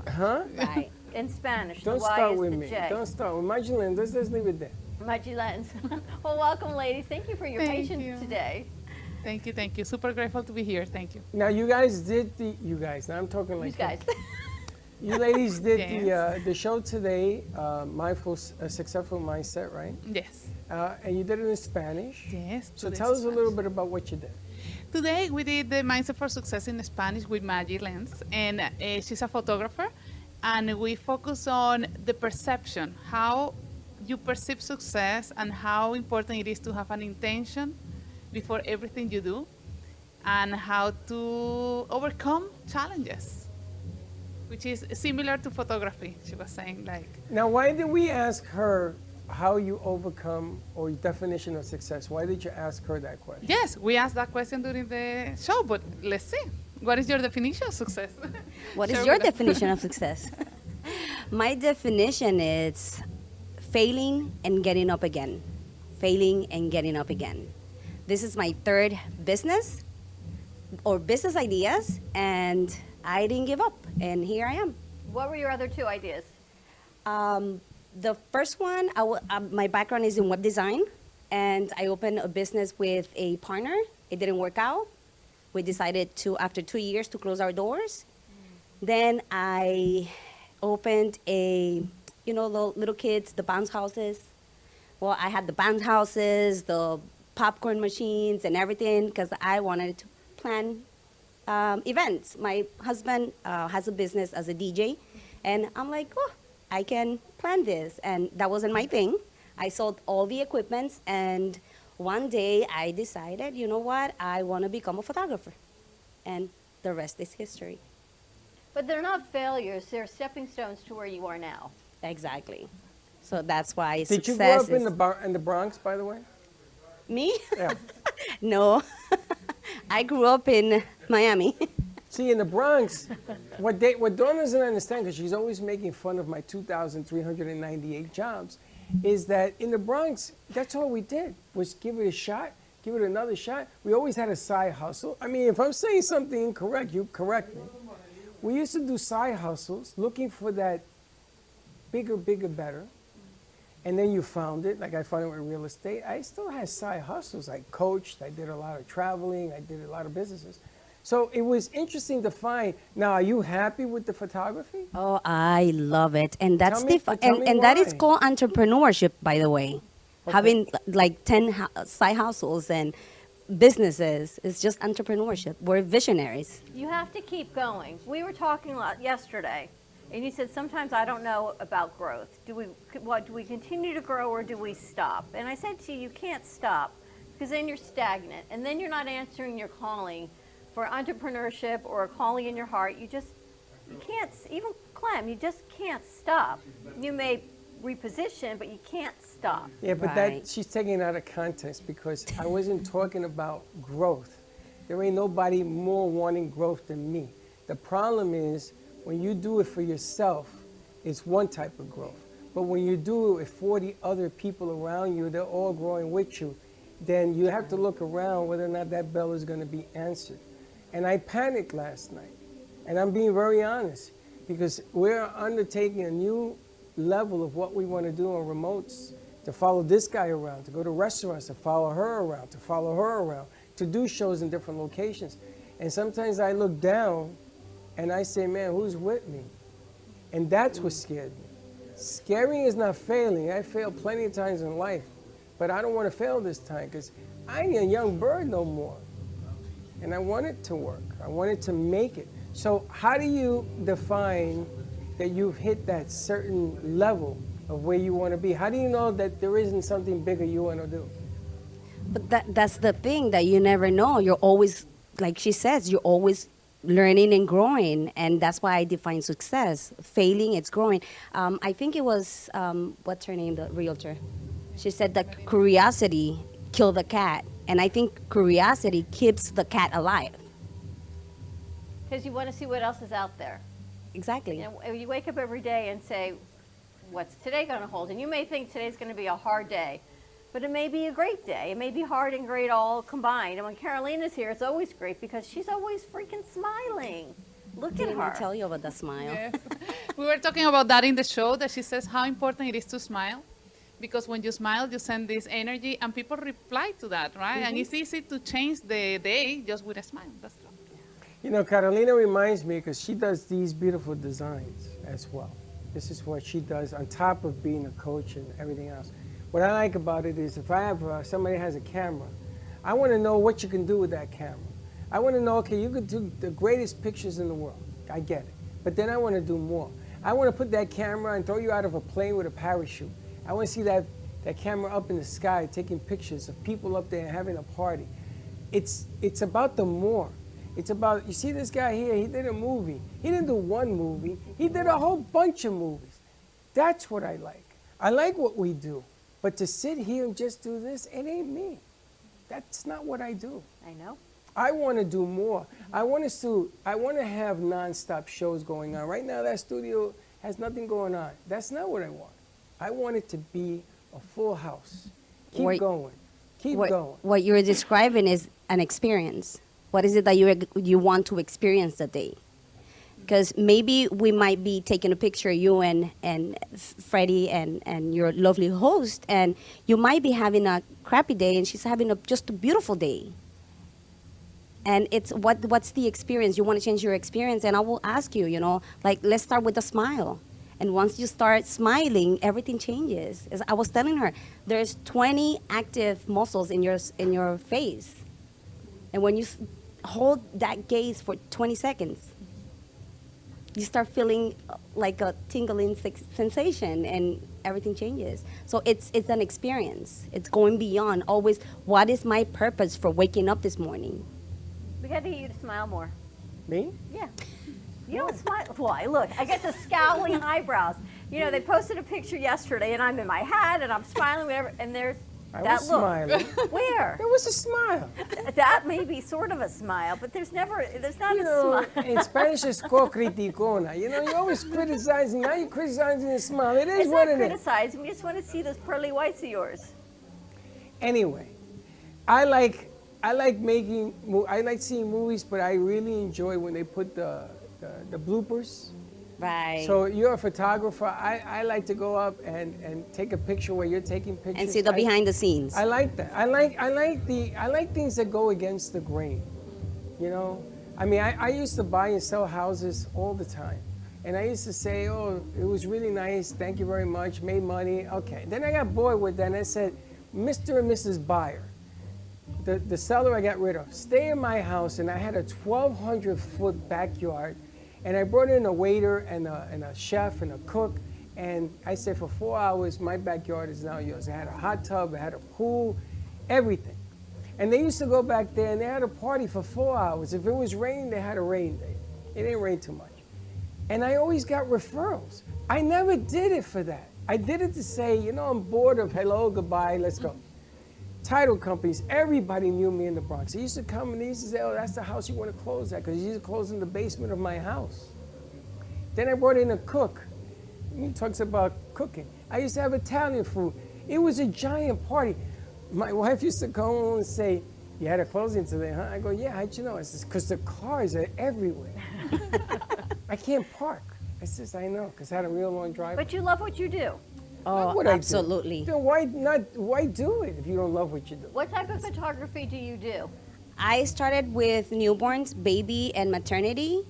Huh? Right. In Spanish, Don't the Y start is with the me. J. Don't start with Maggie Lens. Let's leave it there. Maggie Lens. Well, welcome, ladies. Thank you for your Thank patience you. today. Thank you, thank you. Super grateful to be here. Thank you. Now you guys did you guys. Now I'm talking like You guys. You ladies did Yes. the show today, Mindful, Successful Mindset, right? Yes. And you did it in Spanish. Yes. So today's tell us a Spanish. little bit about what you did. Today we did the Mindset for Success in Spanish with Maggie Lenz, and she's a photographer, and we focus on the perception, how you perceive success and how important it is to have an intention before everything you do, and how to overcome challenges, which is similar to photography, she was saying. Like, Now, why did we ask her how you overcome or your definition of success? Why did you ask her that question? yes, we asked that question during the show, but let's see. What is your definition of success? What is Share your with us. definition of success? My definition is failing and getting up again. Failing and getting up again. This is my third business or business ideas, and I didn't give up, and here I am. What were your other two ideas? The first one, my background is in web design, and I opened a business with a partner. It didn't work out. We decided to, after 2 years, to close our doors. Then I opened the little kids, the bounce houses. Well, I had the bounce houses, the popcorn machines, and everything because I wanted to plan events. My husband has a business as a DJ, and I'm like, oh, I can plan this. And that wasn't my thing. I sold all the equipments, and one day I decided, you know what, I want to become a photographer. And the rest is history. But they're not failures, they're stepping stones to where you are now. Exactly. So that's why Did you success grow up is... in the Bronx, by the way? Me? Yeah. No. I grew up in Miami. See, in the Bronx, what Dawn doesn't understand, because she's always making fun of my 2,398 jobs, is that in the Bronx, that's all we did, was give it a shot, give it another shot. We always had a side hustle. I mean, if I'm saying something incorrect, you correct me. We used to do side hustles, looking for that bigger, better. And then you found it, like I found it with real estate. I still had side hustles. I coached, I did a lot of traveling, I did a lot of businesses. So it was interesting to find. Now, are you happy with the photography? Oh, I love it. And that's Tell me and that is why. called entrepreneurship, by the way. Okay. Having like 10 side hustles and businesses is just entrepreneurship. We're visionaries. You have to keep going. We were talking a lot yesterday, and you said sometimes I don't know about growth. Do we continue to grow or do we stop? And I said to you, you can't stop because then you're stagnant, and then you're not answering your calling for entrepreneurship or a calling in your heart. You can't, even Clem, you just can't stop. You may reposition, but you can't stop. Yeah, but that she's taking it out of context because I wasn't talking about growth. There ain't nobody more wanting growth than me. The problem is when you do it for yourself, it's one type of growth. But when you do it with 40 other people around you, they're all growing with you, then you have to look around whether or not that bell is going to be answered. And I panicked last night. And I'm being very honest because we're undertaking a new level of what we want to do on remotes, to follow this guy around, to go to restaurants, to follow her around, to follow her around, to do shows in different locations. And sometimes I look down and I say, man, who's with me? And that's what scared me. Scaring is not failing. I failed plenty of times in life, but I don't want to fail this time because I ain't a young bird no more. And I want it to work. I want it to make it. So how do you define that you've hit that certain level of where you want to be? How do you know that there isn't something bigger you want to do? But that's the thing that you never know. You're always, like she says, you're always learning and growing. And that's why I define success. Failing, it's growing. I think it was, what's her name, the realtor? She said that curiosity killed the cat. And I think curiosity keeps the cat alive. Because you want to see what else is out there. Exactly. You wake up every day and say, what's today going to hold? And you may think today's going to be a hard day, but it may be a great day. It may be hard and great all combined. And when Carolina's here, it's always great because she's always freaking smiling. Look at her. I tell you about the smile. Yes. We were talking about that in the show, that she says how important it is to smile. because when you smile, you send this energy, and people reply to that, right? And it's easy to change the day just with a smile. That's all. You know, Carolina reminds me because she does these beautiful designs as well. This is what she does on top of being a coach and everything else. What I like about it is if I have somebody has a camera, I want to know what you can do with that camera. I want to know, okay, you could do the greatest pictures in the world. I get it. But then I want to do more. I want to put that camera and throw you out of a plane with a parachute. I want to see that camera up in the sky taking pictures of people up there having a party. It's about the more. It's about, you see this guy here, he did a movie. He didn't do one movie. He did a whole bunch of movies. That's what I like. I like what we do. But to sit here and just do this, it ain't me. That's not what I do. I know. I want to do more. I want to have nonstop shows going on. Right now, that studio has nothing going on. That's not what I want. I want it to be a full house. Keep going. Keep going. What you're describing is an experience. What is it that you want to experience that day? Because maybe we might be taking a picture, you and Freddie and your lovely host, and you might be having a crappy day, and she's having just a beautiful day. And it's what's the experience? You want to change your experience, and I will ask you, like, let's start with a smile. And once you start smiling, everything changes. As I was telling her, there's 20 active muscles in your face. And when you hold that gaze for 20 seconds, you start feeling like a tingling sensation, and everything changes. So it's an experience. It's going beyond always, what is my purpose for waking up this morning? We got to get you to smile more. Me? Yeah. You don't smile. Why? Look, I get the scowling eyebrows. They posted a picture yesterday, and I'm in my hat, and I'm smiling, whatever, and there's I that was look. smiling. Where? There was a smile. That may be sort of a smile, but there's not a smile. In Spanish, it's called criticona. You're always criticizing. Now you're criticizing a smile. It is what it is. It's not criticizing. We just want to see those pearly whites of yours. Anyway, I like seeing movies, but I really enjoy when they put the bloopers. Right. So you're a photographer. I like to go up and take a picture where you're taking pictures. And see the behind the scenes. I like that. I like things that go against the grain. I used to buy and sell houses all the time. And I used to say, oh, it was really nice, thank you very much, made money, okay. Then I got bored with that and I said, Mr. and Mrs. Buyer, the seller I got rid of, stay in my house, and I had a 1,200-foot backyard, and I brought in a waiter and a chef and a cook, and I said for 4 hours, my backyard is now yours. I had a hot tub, I had a pool, everything. And they used to go back there and they had a party for 4 hours. If it was raining, they had a rain day. It didn't rain too much. And I always got referrals. I never did it for that. I did it to say, I'm bored of hello, goodbye, let's go. Title companies, everybody knew me in the Bronx. They used to come and they used to say, oh, that's the house you want to close at, because you used to close in the basement of my house. Then I brought in a cook. He talks about cooking. I used to have Italian food. It was a giant party. My wife used to come home and say, you had a closing today, huh? I go, yeah, how'd you know? I says, because the cars are everywhere. I can't park. I says, I know, because I had a real long driveway. But you love what you do. Oh, absolutely. Then why do it if you don't love what you do? What type of photography do you do? I started with newborns, baby, and maternity.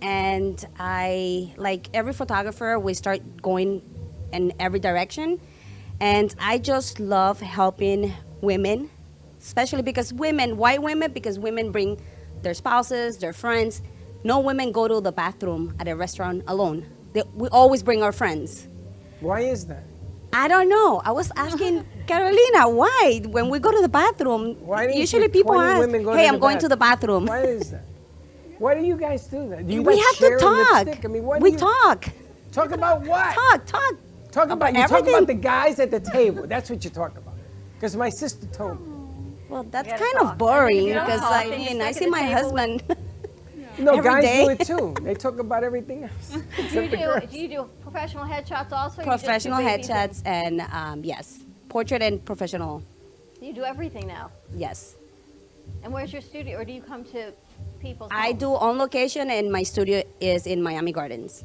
And I, like every photographer, we start going in every direction. And I just love helping women, especially because white women, because women bring their spouses, their friends. No women go to the bathroom at a restaurant alone. We always bring our friends. Why is that? I don't know. I was asking Carolina, why? When we go to the bathroom, usually people ask, hey, I'm going to the bathroom. Why is that? Why do you guys do that? Do you we have to talk. Lipstick? We talk. Talk about what? Talk. Talk about the guys at the table. That's what you talk about. Because my sister told me. Well, that's kind of boring because I see my husband. No, guys day. do it too. They talk about everything else. Do you do professional headshots also? Professional headshots and yes, portrait and professional. You do everything now. Yes. And where's your studio, or do you come to people's I homes? do on location, and my studio is in Miami Gardens.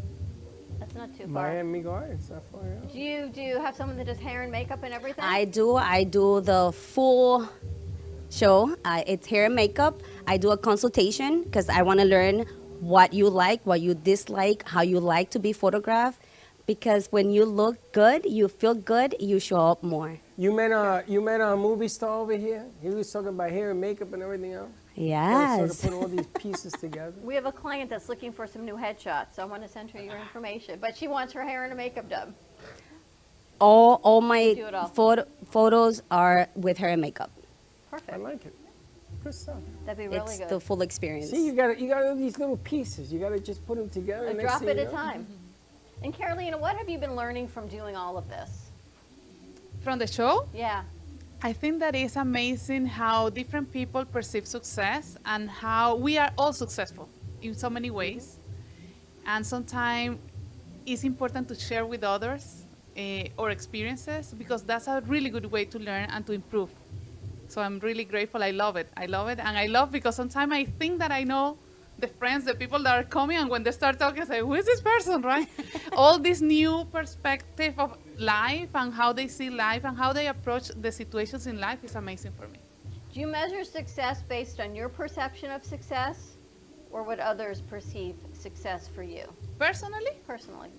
That's not too far. Miami Gardens, not far out. Do you have someone that does hair and makeup and everything? I do the full show. It's hair and makeup. I do a consultation because I want to learn what you like, what you dislike, how you like to be photographed. Because when you look good, you feel good, you show up more. You met a movie star over here? He was talking about hair and makeup and everything else? Yes. Sort of put all these pieces together. We have a client that's looking for some new headshots, so I want to send her your information. But she wants her hair and makeup done. All my Do it all. photos are with hair and makeup. Perfect. I like it. Good stuff. That'd be really It's good. the full experience. See, you got all these little pieces. You got to just put them together. A and drop next thing at you a know- time. And Carolina, what have you been learning from doing all of this? From the show? Yeah. I think that it's amazing how different people perceive success and how we are all successful in so many ways. And sometimes it's important to share with others our experiences because that's a really good way to learn and to improve. So I'm really grateful. I love it. I love it. And I love because sometimes I think that I know the friends, the people that are coming, and when they start talking, I say, who is this person, right? All this new perspective of life and how they see life and how they approach the situations in life is amazing for me. Do you measure success based on your perception of success or what others perceive success for you? Personally? Personally.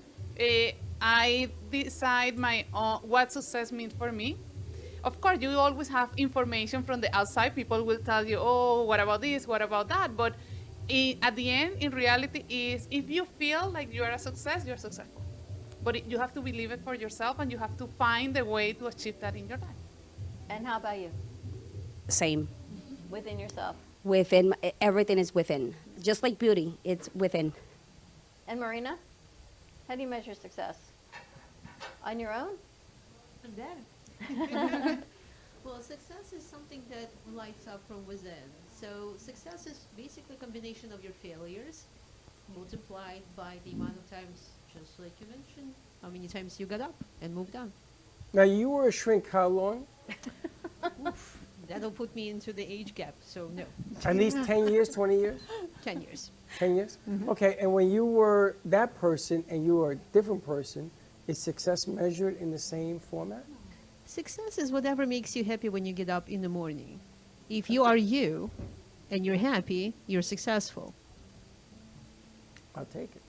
I decide my own, what success means for me. Of course, you always have information from the outside. People will tell you, oh, what about this, what about that? But at the end, in reality, is if you feel like you are a success, you're successful. But you have to believe it for yourself, and you have to find a way to achieve that in your life. And how about you? Same. Within yourself. Within, everything is within. Just like beauty, it's within. And Marina, how do you measure success? On your own? And then. Well, success is something that lights up from within. So success is basically a combination of your failures multiplied by the amount of times, just like you mentioned, how many times you got up and moved on. Now, you were a shrink how long? Oof, that'll put me into the age gap, so no. At least 10 years, 20 years? 10 years. 10 years? Okay, and when you were that person and you were a different person, is success measured in the same format? Success is whatever makes you happy when you get up in the morning. If you are you and you're happy, you're successful. I'll take it.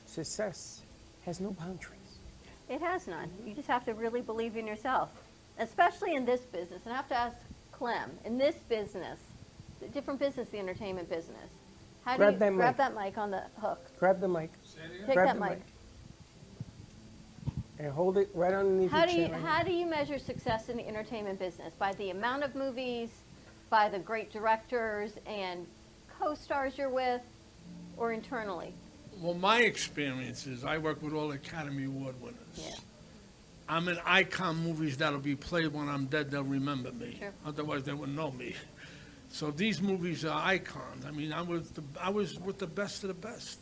Success has no boundaries. It has none. You just have to really believe in yourself, especially in this business. And I have to ask Clem, in this business, the different business, the entertainment business, how Grab do you that grab mic. that mic on the hook? Grab the mic. Take Grab that the mic. And hold it right underneath How your do you chin. how do you measure success in the entertainment business? By the amount of movies, by the great directors and co-stars you're with, or internally? Well, my experience is I work with all Academy Award winners. Yeah. I'm in icon movies that'll be played when I'm dead. They'll remember me. Sure. Otherwise, they wouldn't know me. So these movies are icons. I mean, I was with the best of the best.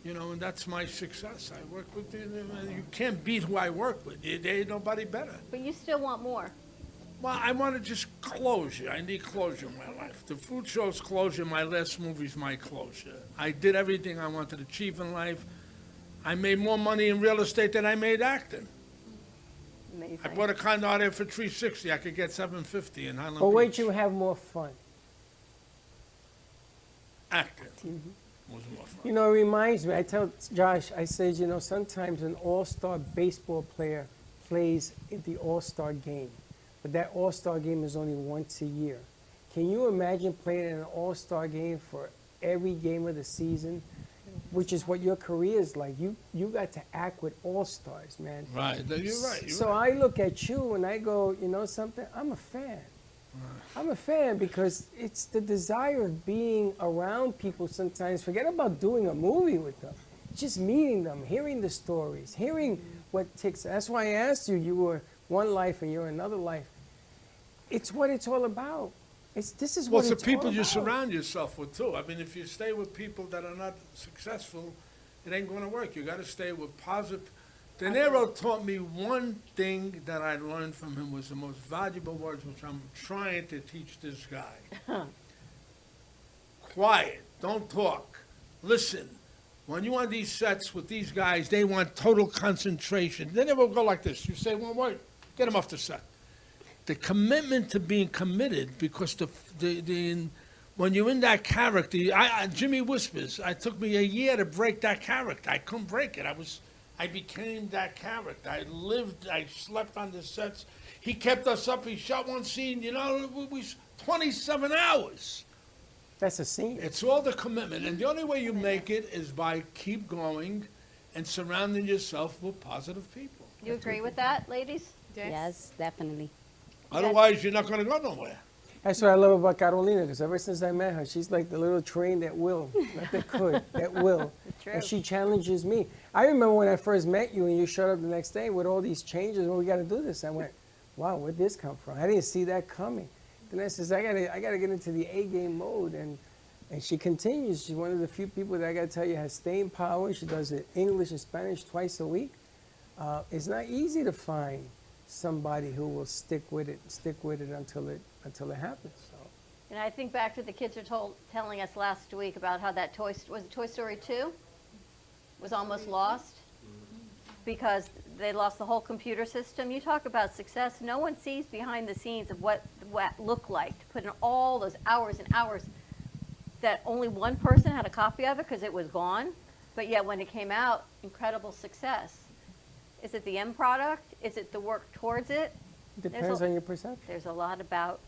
You know, and that's my success. I work with you can't beat who I work with. There ain't nobody better. But you still want more. Well, I want to just closure. I need closure in my life. The food show's closure. My last movie's my closure. I did everything I wanted to achieve in life. I made more money in real estate than I made acting. Amazing. I bought a condo out there for $360. I could get $750 in Highland But wait, Beach. you have more fun. Acting was more fun. You know, it reminds me, I tell Josh, I said, you know, sometimes an all-star baseball player plays at the all-star game, but that all-star game is only once a year. Can you imagine playing in an all-star game for every game of the season, which is what your career is like? You got to act with all-stars, man. Right, you're right. You're So right. I look at you and I go, you know something? I'm a fan. I'm a fan because it's the desire of being around people sometimes. Forget about doing a movie with them. Just meeting them, hearing the stories, hearing what ticks. That's why I asked you, you were one life and you're another life. It's what it's all about. This is Well, what it's it's the people all you about. surround yourself with, too. I mean, if you stay with people that are not successful, it ain't going to work. You got to stay with positive. De Niro taught me one thing that I learned from him was the most valuable words, which I'm trying to teach this guy. Quiet. Don't talk. Listen. When you on these sets with these guys, they want total concentration. They never go like this. You say one word, get them off the set. The commitment to being committed, because when you're in that character, Jimmy Whispers, it took me a year to break that character. I couldn't break it. I became that character. I slept on the sets. He kept us up. He shot one scene, we 27 hours. That's a scene. It's all the commitment. And the only way you make it is by keep going and surrounding yourself with positive people. You agree with that, ladies? Yes, definitely. Otherwise, you're not going to go nowhere. That's what I love about Carolina, because ever since I met her, she's like the little train that will, not that could, that will. True. And she challenges me. I remember when I first met you and you showed up the next day with all these changes, well, we got to do this. I went, wow, where'd this come from? I didn't see that coming. Then I says, I gotta get into the A-game mode. And she continues. She's one of the few people that I got to tell you has staying power. She does it English and Spanish twice a week. It's not easy to find somebody who will stick with it until it happens. So. And I think back to the kids are telling us last week about how that Toy Story 2 was almost lost because they lost the whole computer system. You talk about success. No one sees behind the scenes of what looked like to put in all those hours and hours that only one person had a copy of it because it was gone. But yet when it came out, incredible success. Is it the end product? Is it the work towards it? Depends on your perception. There's a lot about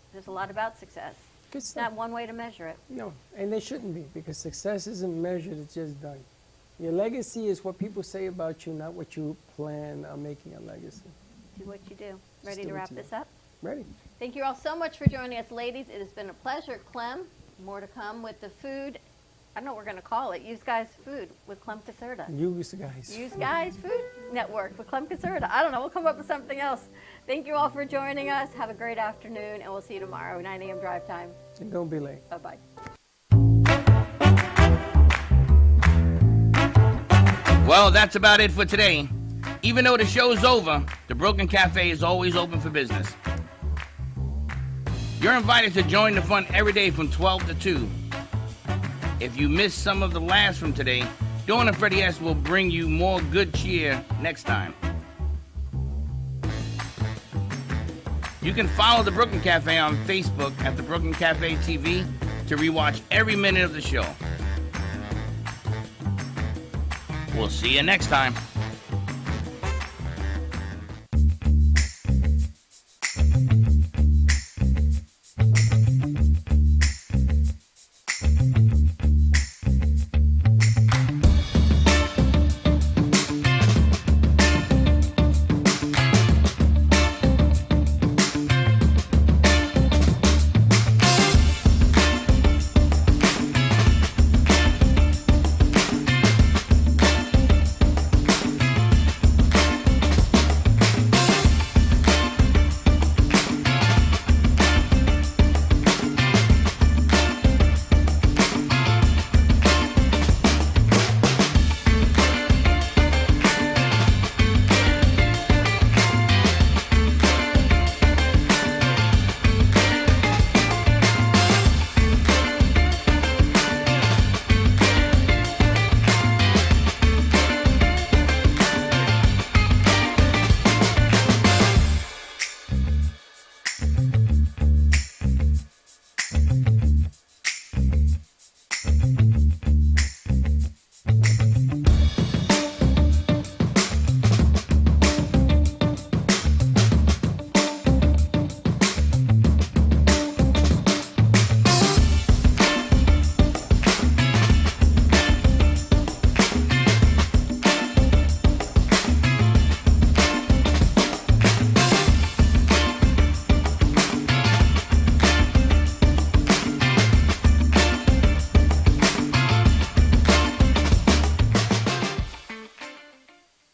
success. Good It's stuff. not one way to measure it. No, and they shouldn't be, because success isn't measured, it's just done. Your legacy is what people say about you, not what you plan on making a legacy. Do what you do. Ready do to what wrap you this do. up? Ready. Thank you all so much for joining us, ladies. It has been a pleasure. Clem, more to come with the food. I don't know what we're going to call it. Use Guys Food with Clem Caserta. Use Guys. Use Guys Food Network with Clem Caserta. I don't know. We'll come up with something else. Thank you all for joining us. Have a great afternoon, and we'll see you tomorrow, 9 a.m. drive time. And don't be late. Bye-bye. Well, that's about it for today. Even though the show's over, the Brooklyn Cafe is always open for business. You're invited to join the fun every day from 12 to 2. If you missed some of the laughs from today, Dawn and Freddie S. will bring you more good cheer next time. You can follow the Brooklyn Cafe on Facebook at the Brooklyn Cafe TV to rewatch every minute of the show. We'll see you next time.